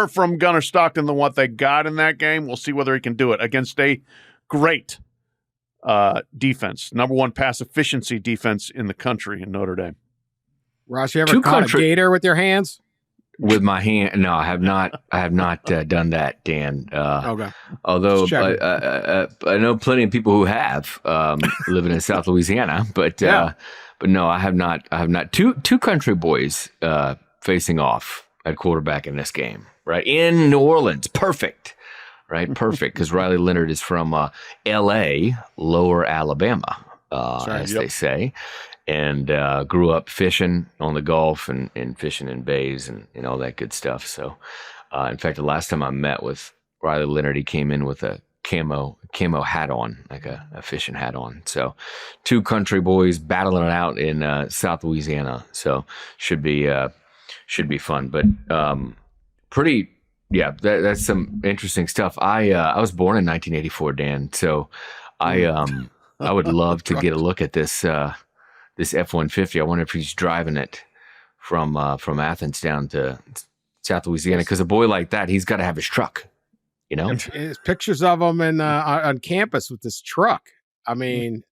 C: from Gunner Stockton than what they got in that game. We'll see whether he can do it against a great defense, number 1 pass efficiency defense in the country in Notre Dame.
A: Ross, you ever caught a gator with your hands?
B: With my hand? No, I have not. I have not done that, Dan.
A: Okay.
B: Although I know plenty of people who have living in South Louisiana, but no, I have not. I have not. Two country boys facing off at quarterback in this game, right in New Orleans. Perfect, right? Perfect, because Riley Leonard is from L.A., Lower Alabama, they say. And grew up fishing on the Gulf and fishing in bays and all that good stuff. So, in fact, the last time I met with Riley Leonard, he came in with a camo hat on, like a fishing hat on. So, 2 country boys battling it out in South Louisiana. So, should be fun. But that's some interesting stuff. I was born in 1984, Dan. So, I would love to get a look at this. This F-150, I wonder if he's driving it from Athens down to South Louisiana, because a boy like that, he's got to have his truck, And
A: there's pictures of him on campus with this truck. I mean,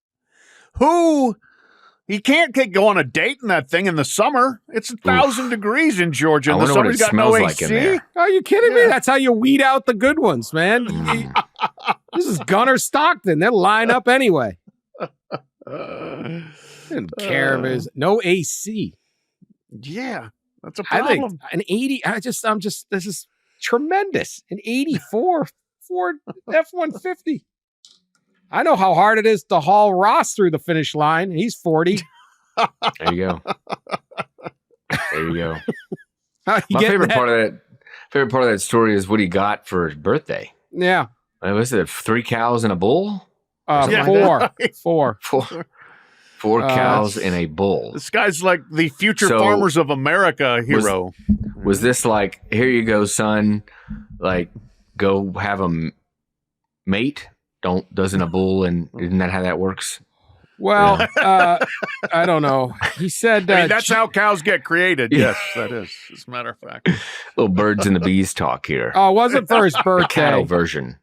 C: he can't go on a date in that thing in the summer. It's 1,000 degrees in Georgia. In the summer, he's got no AC.
B: Like in there.
A: Are you kidding me? That's how you weed out the good ones, man. This is Gunner Stockton. They'll line up anyway. Didn't care if his no AC.
C: Yeah, that's a problem.
A: I think an 80. This is tremendous. An 84 Ford F-150. I know how hard it is to haul Ross through the finish line. He's 40.
B: There you go. My favorite part of that. favorite part of that story is what he got for his birthday.
A: Yeah.
B: Was it 3 cows in a bull?
A: Four.
B: Four cows in a bull.
C: This guy's like the future farmers of America hero.
B: Was this like, here you go, son, like go have a mate? Doesn't a bull, and isn't that how that works?
A: Well, I don't know. He said
C: that's how cows get created. Yes, that is, as a matter of fact.
B: Little birds and the bees talk here.
A: Oh, it wasn't for his birthday.
B: Cattle version.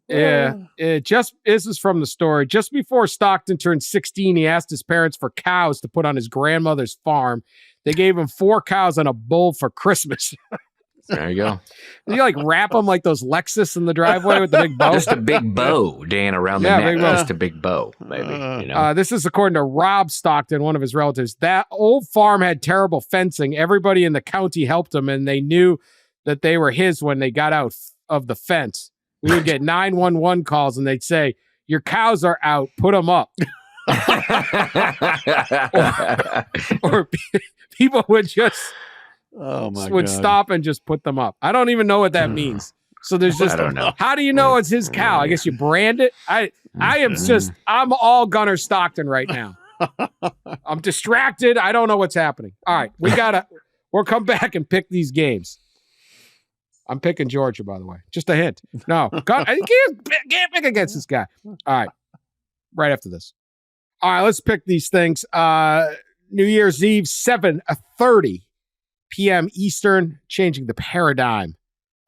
A: Yeah. This is from the story. Just before Stockton turned 16, he asked his parents for cows to put on his grandmother's farm. They gave him 4 cows and a bull for Christmas.
B: There you go.
A: You like wrap them like those Lexus in the driveway with the big bow?
B: Just a big bow, Dan, around the neck. Just a big bow, maybe.
A: This is according to Rob Stockton, one of his relatives. That old farm had terrible fencing. Everybody in the county helped him, and they knew that they were his when they got out of the fence. We would get 911 calls, and they'd say, "Your cows are out. Put them up." or people would just... stop and just put them up. I don't even know what that means. So there's just,
B: I don't know.
A: How do you know it's his cow? I guess you brand it. I'm all Gunner Stockton right now. I'm distracted. I don't know what's happening. All right, we'll come back and pick these games. I'm picking Georgia, by the way. Just a hint. No, you can't pick against this guy. All right, right after this. All right, let's pick these things. New Year's Eve, 7:30 p.m. Eastern, changing the paradigm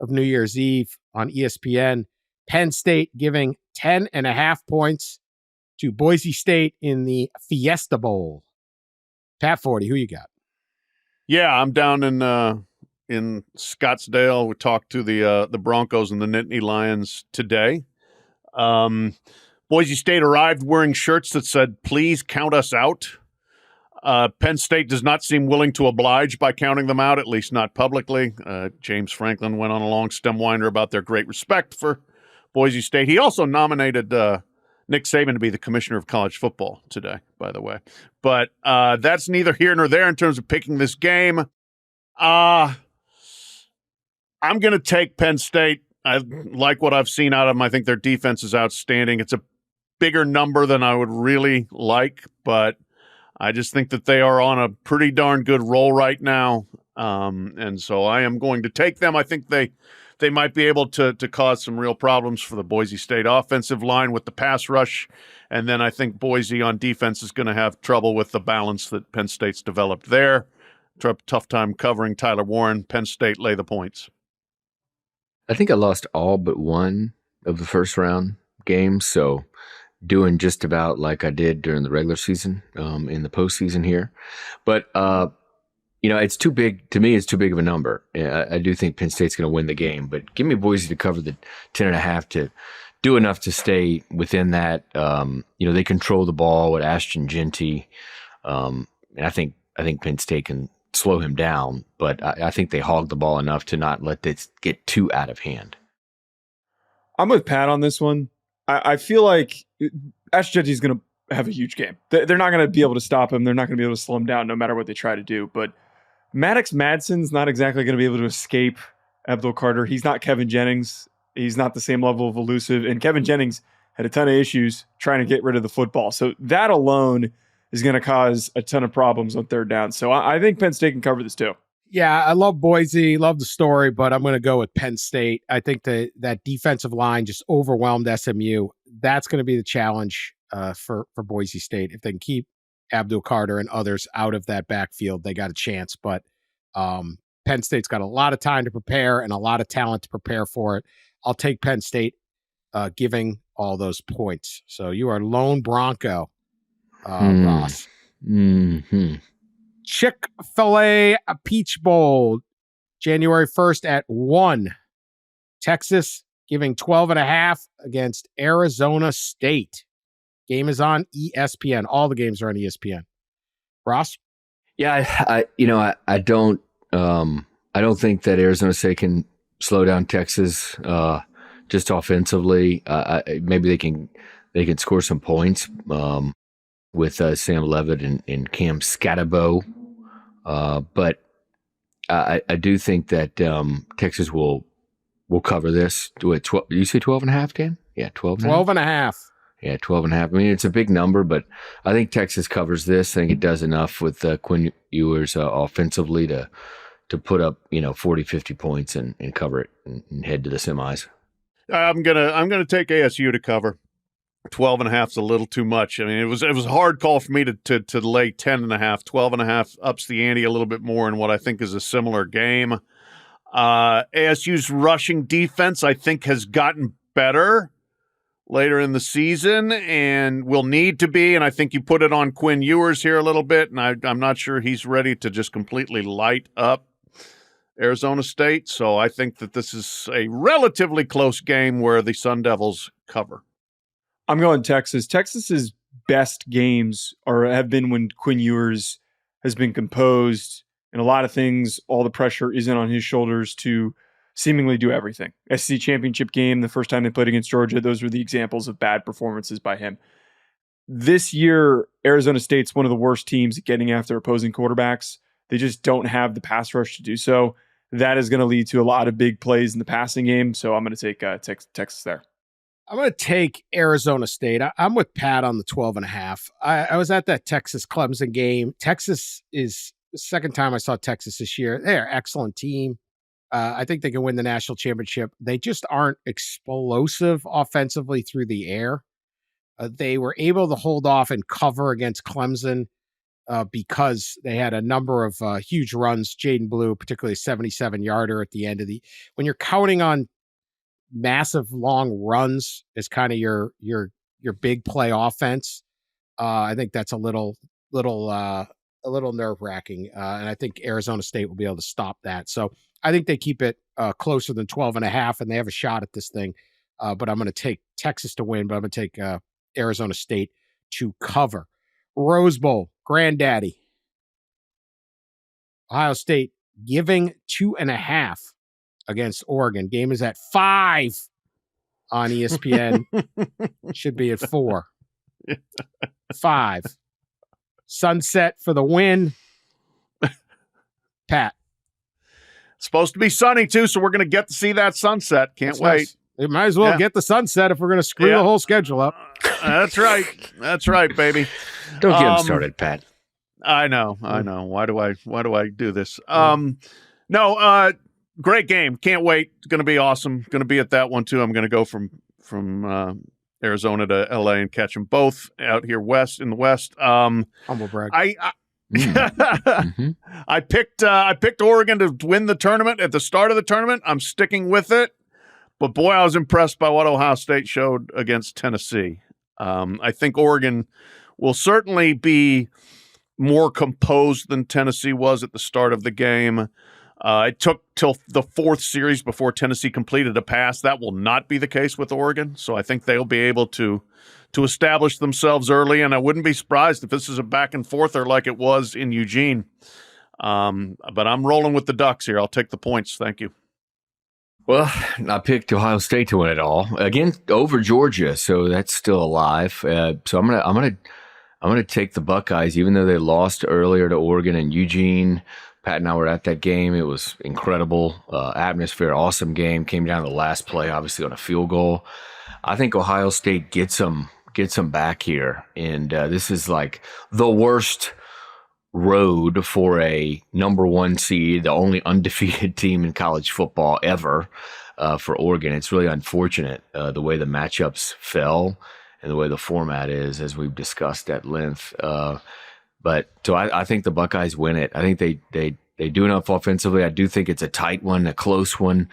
A: of New Year's Eve on ESPN. Penn State giving 10.5 points to Boise State in the Fiesta Bowl. Pat Forde, who you got?
C: Yeah, I'm down in Scottsdale. We talked to the Broncos and the Nittany Lions today. Boise State arrived wearing shirts that said, "Please count us out." Penn State does not seem willing to oblige by counting them out, at least not publicly. James Franklin went on a long stem whiner about their great respect for Boise State. He also nominated Nick Saban to be the commissioner of college football today, by the way. But that's neither here nor there in terms of picking this game. I'm going to take Penn State. I like what I've seen out of them. I think their defense is outstanding. It's a bigger number than I would really like, but I just think that they are on a pretty darn good roll right now. And so I am going to take them. I think they might be able to cause some real problems for the Boise State offensive line with the pass rush. And then I think Boise on defense is going to have trouble with the balance that Penn State's developed there. Tough time covering Tyler Warren. Penn State lay the points.
B: I think I lost all but one of the first round games, so doing just about like I did during the regular season in the postseason here. But, it's too big. To me, it's too big of a number. I do think Penn State's going to win the game, but give me Boise to cover the 10.5 to do enough to stay within that. They control the ball with Ashton Genty. And I think Penn State can slow him down, but I think they hog the ball enough to not let this get too out of hand.
D: I'm with Pat on this one. I feel like Ashton Genty's going to have a huge game. They're not going to be able to stop him. They're not going to be able to slow him down no matter what they try to do. But Maddox Madsen's not exactly going to be able to escape Abdul Carter. He's not Kevin Jennings. He's not the same level of elusive. And Kevin Jennings had a ton of issues trying to get rid of the football. So that alone is going to cause a ton of problems on third down. So I think Penn State can cover this too.
A: Yeah, I love Boise, love the story, but I'm going to go with Penn State. I think that defensive line just overwhelmed SMU. That's going to be the challenge for Boise State. If they can keep Abdul Carter and others out of that backfield, they got a chance. But Penn State's got a lot of time to prepare and a lot of talent to prepare for it. I'll take Penn State giving all those points. So you are lone Bronco, Ross.
B: Mm-hmm.
A: Chick-fil-A Peach Bowl, January 1st at 1. Texas giving 12.5 against Arizona State. Game is on ESPN. All the games are on ESPN. Ross?
B: Yeah, I don't think that Arizona State can slow down Texas just offensively. Maybe they can score some points with Sam Levitt and Cam Scatterbo. But I do think that Texas will cover this. Did you say 12.5, Dan? Yeah, 12.
A: 12.5.
B: Yeah, 12.5. I mean, it's a big number, but I think Texas covers this. I think it does enough with Quinn Ewers offensively to put up 40, 50 points and cover it and head to the semis.
C: I'm gonna take ASU to cover. 12.5 is a little too much. I mean, it was a hard call for me to lay 10.5. 12.5 ups the ante a little bit more in what I think is a similar game. ASU's rushing defense, I think, has gotten better later in the season and will need to be. And I think you put it on Quinn Ewers here a little bit, and I'm not sure he's ready to just completely light up Arizona State. So I think that this is a relatively close game where the Sun Devils cover.
D: I'm going Texas. Texas's best games have been when Quinn Ewers has been composed, and a lot of things, all the pressure isn't on his shoulders to seemingly do everything. SEC championship game, the first time they played against Georgia, those were the examples of bad performances by him. This year, Arizona State's one of the worst teams at getting after opposing quarterbacks. They just don't have the pass rush to do so. That is going to lead to a lot of big plays in the passing game, so I'm going to take Texas there.
A: I'm going to take Arizona State. I'm with Pat on the 12.5. I was at that Texas-Clemson game. Texas is the second time I saw Texas this year. They're an excellent team. I think they can win the national championship. They just aren't explosive offensively through the air. They were able to hold off and cover against Clemson because they had a number of huge runs. Jaden Blue, particularly a 77-yarder at the end of when you're counting on massive long runs as kind of your big play offense. I think that's a little nerve-wracking. And I think Arizona State will be able to stop that. So I think they keep it closer than 12.5, and they have a shot at this thing. But I'm going to take Texas to win, but I'm going to take Arizona State to cover. Rose Bowl, Granddaddy. Ohio State giving 2.5 against Oregon. Game is at 5 on ESPN. Should be at 4. 5. Sunset for the win. Pat.
C: Supposed to be sunny, too, so we're going to get to see that sunset. Can't wait.
A: Nice. We might as well get the sunset if we're going to screw the whole schedule up.
C: That's right. That's right, baby.
B: Don't get him started, Pat.
C: I know. Why do I do this? Great game. Can't wait. It's going to be awesome. Going to be at that one, too. I'm going to go from Arizona to LA and catch them both out here in the West.
A: Humble brag.
C: I picked Oregon to win the tournament at the start of the tournament. I'm sticking with it. But boy, I was impressed by what Ohio State showed against Tennessee. I think Oregon will certainly be more composed than Tennessee was at the start of the game. It took till the fourth series before Tennessee completed a pass. That will not be the case with Oregon. So I think they'll be able to establish themselves early. And I wouldn't be surprised if this is a back and forther like it was in Eugene. But I'm rolling with the Ducks here. I'll take the points. Thank you.
B: Well, I picked Ohio State to win it all again over Georgia, so that's still alive. So I'm gonna take the Buckeyes, even though they lost earlier to Oregon and Eugene. Pat and I were at that game. It was incredible atmosphere, awesome game. Came down to the last play, obviously on a field goal. I think Ohio State gets them back here, and this is like the worst road for a number one seed, the only undefeated team in college football ever for Oregon. It's really unfortunate the way the matchups fell and the way the format is, as we've discussed at length. But so I think the Buckeyes win it. I think they do enough offensively. I do think it's a tight one, a close one.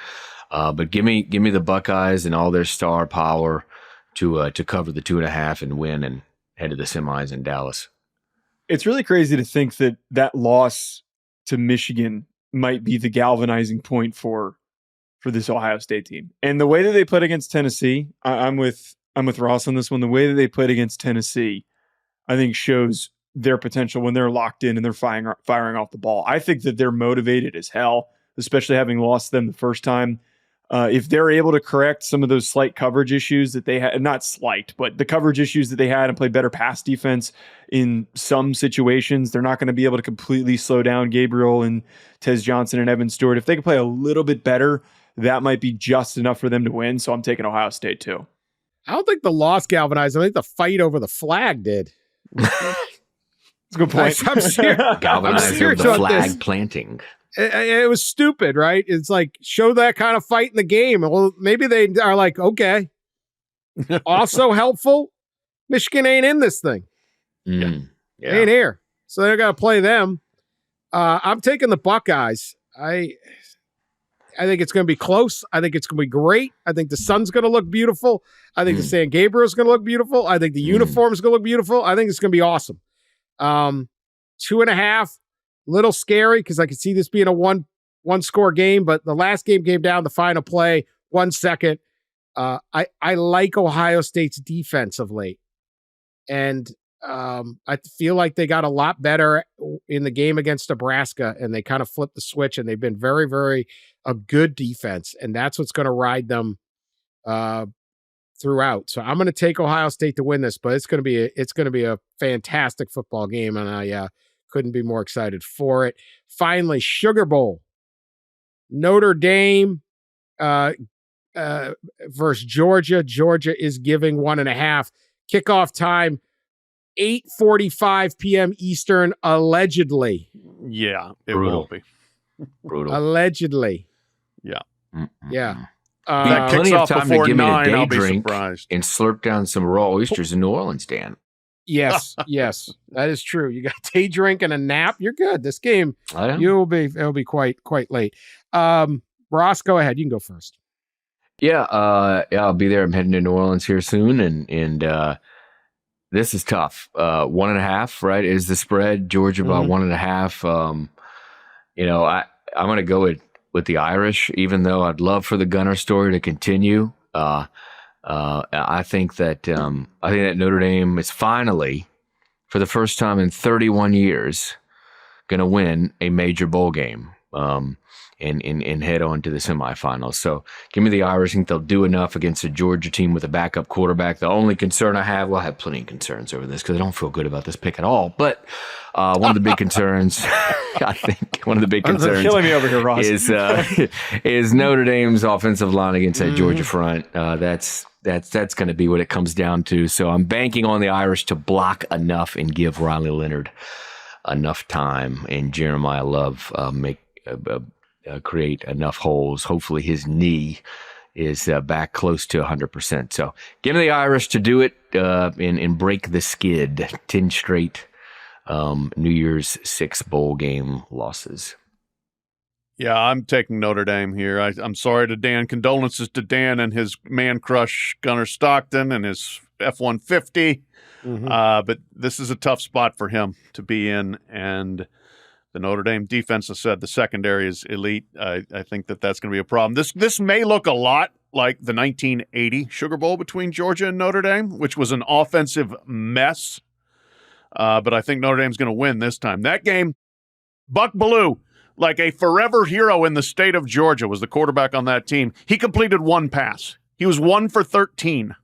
B: But give me the Buckeyes and all their star power to cover the 2.5 and win and head to the semis in Dallas.
D: It's really crazy to think that loss to Michigan might be the galvanizing point for this Ohio State team. And the way that they played against Tennessee, I'm with Ross on this one. The way that they played against Tennessee, I think shows their potential when they're locked in and they're firing off the ball. I think that they're motivated as hell, especially having lost them the first time. If they're able to correct some of those slight coverage issues that they had, not slight, but the coverage issues that they had, and play better pass defense in some situations, they're not going to be able to completely slow down Gabriel and Tez Johnson and Evan Stewart. If they can play a little bit better, that might be just enough for them to win. So I'm taking Ohio State too.
A: I don't think the loss galvanized. I think the fight over the flag did.
D: That's a good point.
A: I'm serious.
B: Galvanized over the flag planting.
A: It was stupid, right? It's like, show that kind of fight in the game. Well, maybe they are like, okay. Also helpful, Michigan ain't in this thing.
B: Yeah.
A: They ain't here. So they're going to play them. I'm taking the Buckeyes. I think it's going to be close. I think it's going to be great. I think the sun's going to look beautiful. I think the San Gabriel's going to look beautiful. I think the uniform's going to look beautiful. I think it's going to be awesome. 2.5. Little scary because I could see this being a one score game, but the last game came down the final play, 1 second. I like Ohio State's defense of late. And I feel like they got a lot better in the game against Nebraska, and they kind of flipped the switch, and they've been very, very a good defense. And that's what's going to ride them throughout. So I'm going to take Ohio State to win this, but it's going to be a fantastic football game. And I couldn't be more excited for it. Finally, Sugar Bowl. Notre Dame versus Georgia. Georgia is giving 1.5. Kickoff time, 8:45 p.m. Eastern, allegedly.
C: Yeah, it
B: Brutal.
C: will be.
B: Brutal.
A: Allegedly.
C: Yeah.
A: Yeah.
C: That
B: plenty
C: kicks
B: of
C: off
B: time to
C: before
B: give me a
C: 9,
B: day
C: I'll be
B: drink
C: surprised.
B: and slurp down some raw oysters in New Orleans, Dan.
A: Yes, that is true. You got a day drink and a nap. You're good. This game, it'll be quite late. Ross, go ahead. You can go first.
B: Yeah, I'll be there. I'm heading to New Orleans here soon, and this is tough. 1.5, right, is the spread. Georgia about 1.5. I'm going to go with the Irish, even though I'd love for the Gunner story to continue. I think that Notre Dame is finally, for the first time in 31 years, going to win a major bowl game. And head on to the semifinals. So give me the Irish. I think they'll do enough against a Georgia team with a backup quarterback. The only concern I have plenty of concerns over this because I don't feel good about this pick at all. But one of the big concerns,
D: killing me over here, Ross,
B: is Notre Dame's offensive line against that Georgia front. That's going to be what it comes down to. So I'm banking on the Irish to block enough and give Riley Leonard enough time, and Jeremiah Love create enough holes. Hopefully his knee is back close to 100%. So give me the Irish to do it and break the skid. 10 straight New Year's 6 bowl game losses.
C: Yeah, I'm taking Notre Dame here. I'm sorry to Dan. Condolences to Dan and his man crush Gunner Stockton and his F-150. But this is a tough spot for him to be in, and the Notre Dame defense has said the secondary is elite. I think that's going to be a problem. This may look a lot like the 1980 Sugar Bowl between Georgia and Notre Dame, which was an offensive mess. But I think Notre Dame's going to win this time. That game, Buck Bellew, like a forever hero in the state of Georgia, was the quarterback on that team. He completed 1 pass. He was 1 for 13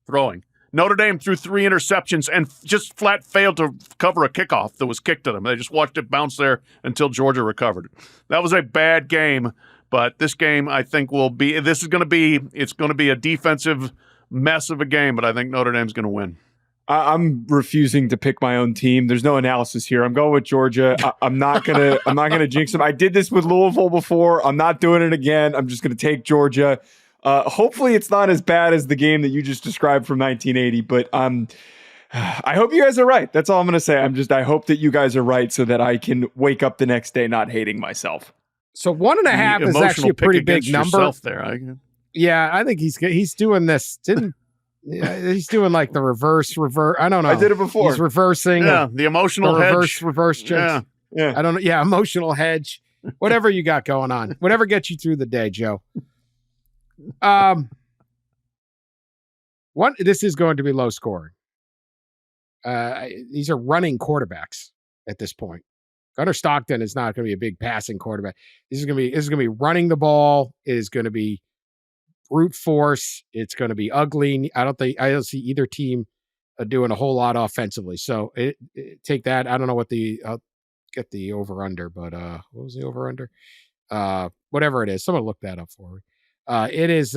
C: throwing. Notre Dame threw 3 interceptions and just flat failed to cover a kickoff that was kicked to them. They just watched it bounce there until Georgia recovered it. That was a bad game, but this game I think it's going to be a defensive mess of a game, but I think Notre Dame's going to win.
D: I'm refusing to pick my own team. There's no analysis here. I'm going with Georgia. I'm not gonna jinx them. I did this with Louisville before. I'm not doing it again. I'm just gonna take Georgia. Hopefully it's not as bad as the game that you just described from 1980, but I hope you guys are right. That's all I'm going to say. I hope that you guys are right so that I can wake up the next day not hating myself.
A: So 1.5 is actually a pretty big number.
C: There,
A: yeah, I think he's doing this. He's doing like the reverse. I don't know.
D: I did it before.
A: He's reversing.
C: Yeah, the emotional hedge.
A: Reverse checks.
C: Yeah.
A: I don't know. Yeah, emotional hedge. Whatever you got going on. Whatever gets you through the day, Joe. This is going to be low scoring. These are running quarterbacks at this point. Gunner Stockton is not going to be a big passing quarterback. This is going to be running the ball. It is going to be brute force. It's going to be ugly. I don't see either team doing a whole lot offensively. So take that. I don't know what I'll get the over under, but what was the over under? Whatever it is, someone look that up for me. It is.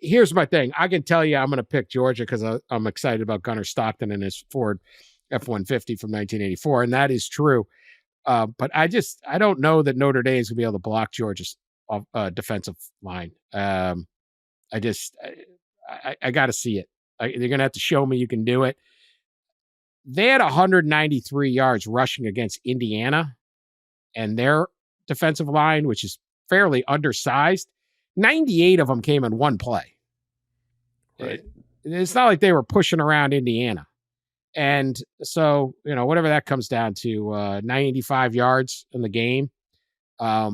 A: Here's my thing. I can tell you, I'm going to pick Georgia because I'm excited about Gunner Stockton and his Forde F-150 from 1984, and that is true. But I don't know that Notre Dame is going to be able to block Georgia's defensive line. I got to see it. They're going to have to show me you can do it. They had 193 yards rushing against Indiana and their defensive line, which is fairly undersized. 98 of them came in one play.
C: Right.
A: It's not like they were pushing around Indiana. And so, whatever that comes down to, 95 yards in the game. I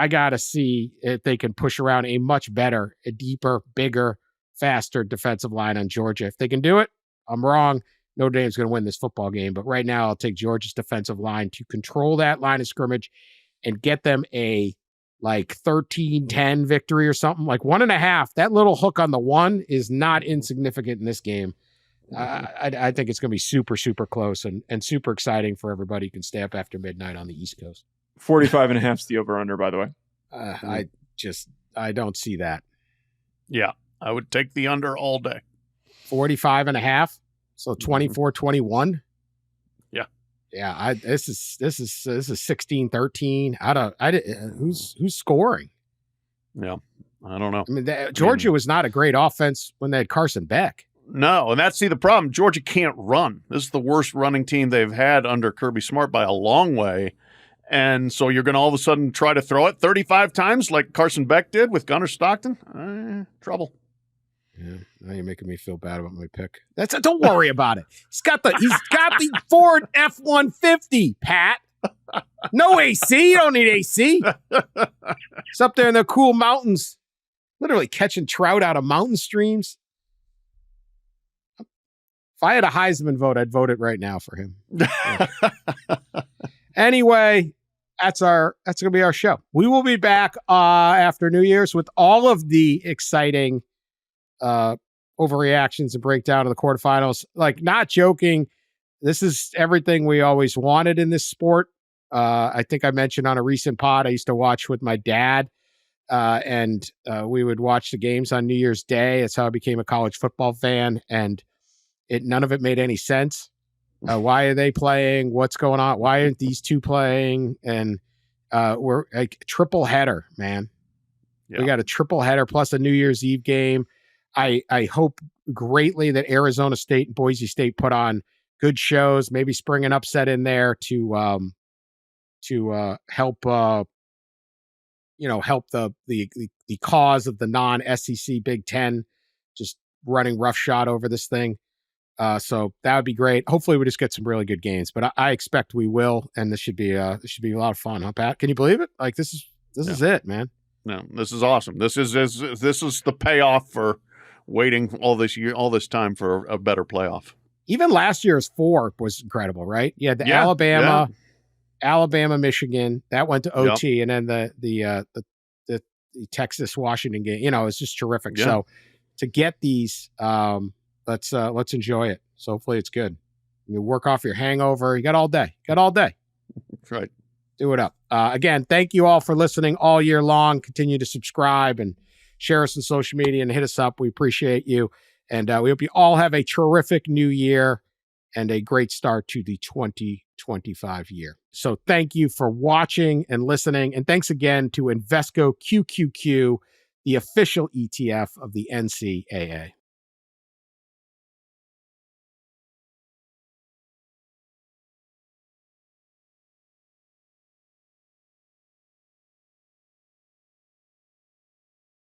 A: got to see if they can push around a much better, a deeper, bigger, faster defensive line on Georgia. If they can do it, I'm wrong. Notre Dame's going to win this football game. But right now, I'll take Georgia's defensive line to control that line of scrimmage and get them a 13-10 victory or something, like 1.5. That little hook on the 1 is not insignificant in this game. I think it's going to be super, super close and super exciting for everybody who can stay up after midnight on the East Coast.
D: 45.5 is the over-under, by the way.
A: I don't see that.
C: Yeah, I would take the under all day.
A: 45.5, so 24-21. Yeah, this is 16-13. Who's scoring?
C: Yeah, I don't know.
A: I mean, Georgia was not a great offense when they had Carson Beck.
C: No, and that's the problem. Georgia can't run. This is the worst running team they've had under Kirby Smart by a long way. And so you're going to all of a sudden try to throw it 35 times like Carson Beck did with Gunner Stockton? Trouble.
A: Yeah, now you're making me feel bad about my pick. Don't worry about it. He's got the Ford F-150, Pat. No AC. You don't need AC. It's up there in the cool mountains, literally catching trout out of mountain streams. If I had a Heisman vote, I'd vote it right now for him. Yeah. Anyway, that's going to be our show. We will be back after New Year's with all of the exciting overreactions and breakdown of the quarterfinals. Like, not joking, this is everything we always wanted in this sport. I think I mentioned on a recent pod, I used to watch with my dad, and we would watch the games on New Year's Day. That's how I became a college football fan, and none of it made any sense. Why are they playing? What's going on? Why aren't these two playing? And we're like triple header, man. Yeah. We got a triple header plus a New Year's Eve game. I hope greatly that Arizona State and Boise State put on good shows, maybe spring an upset in there to help help the cause of the non-SEC Big Ten just running roughshod over this thing. So that would be great. Hopefully we just get some really good games, but I expect we will, and this should be a lot of fun, huh, Pat? Can you believe it? Like, this is it, man.
C: No, this is awesome. This is the payoff for waiting all this time for a better playoff.
A: Even last year's 4 was incredible, right? Yeah, Alabama, Michigan, that went to OT, and then the Texas Washington game. It's just terrific. Yeah. So to get these, let's enjoy it. So hopefully it's good. You work off your hangover. You got all day.
C: That's right.
A: Do it up. Again, thank you all for listening all year long. Continue to subscribe and share us on social media and hit us up. We appreciate you. And we hope you all have a terrific new year and a great start to the 2025 year. So thank you for watching and listening. And thanks again to Invesco QQQ, the official ETF of the NCAA.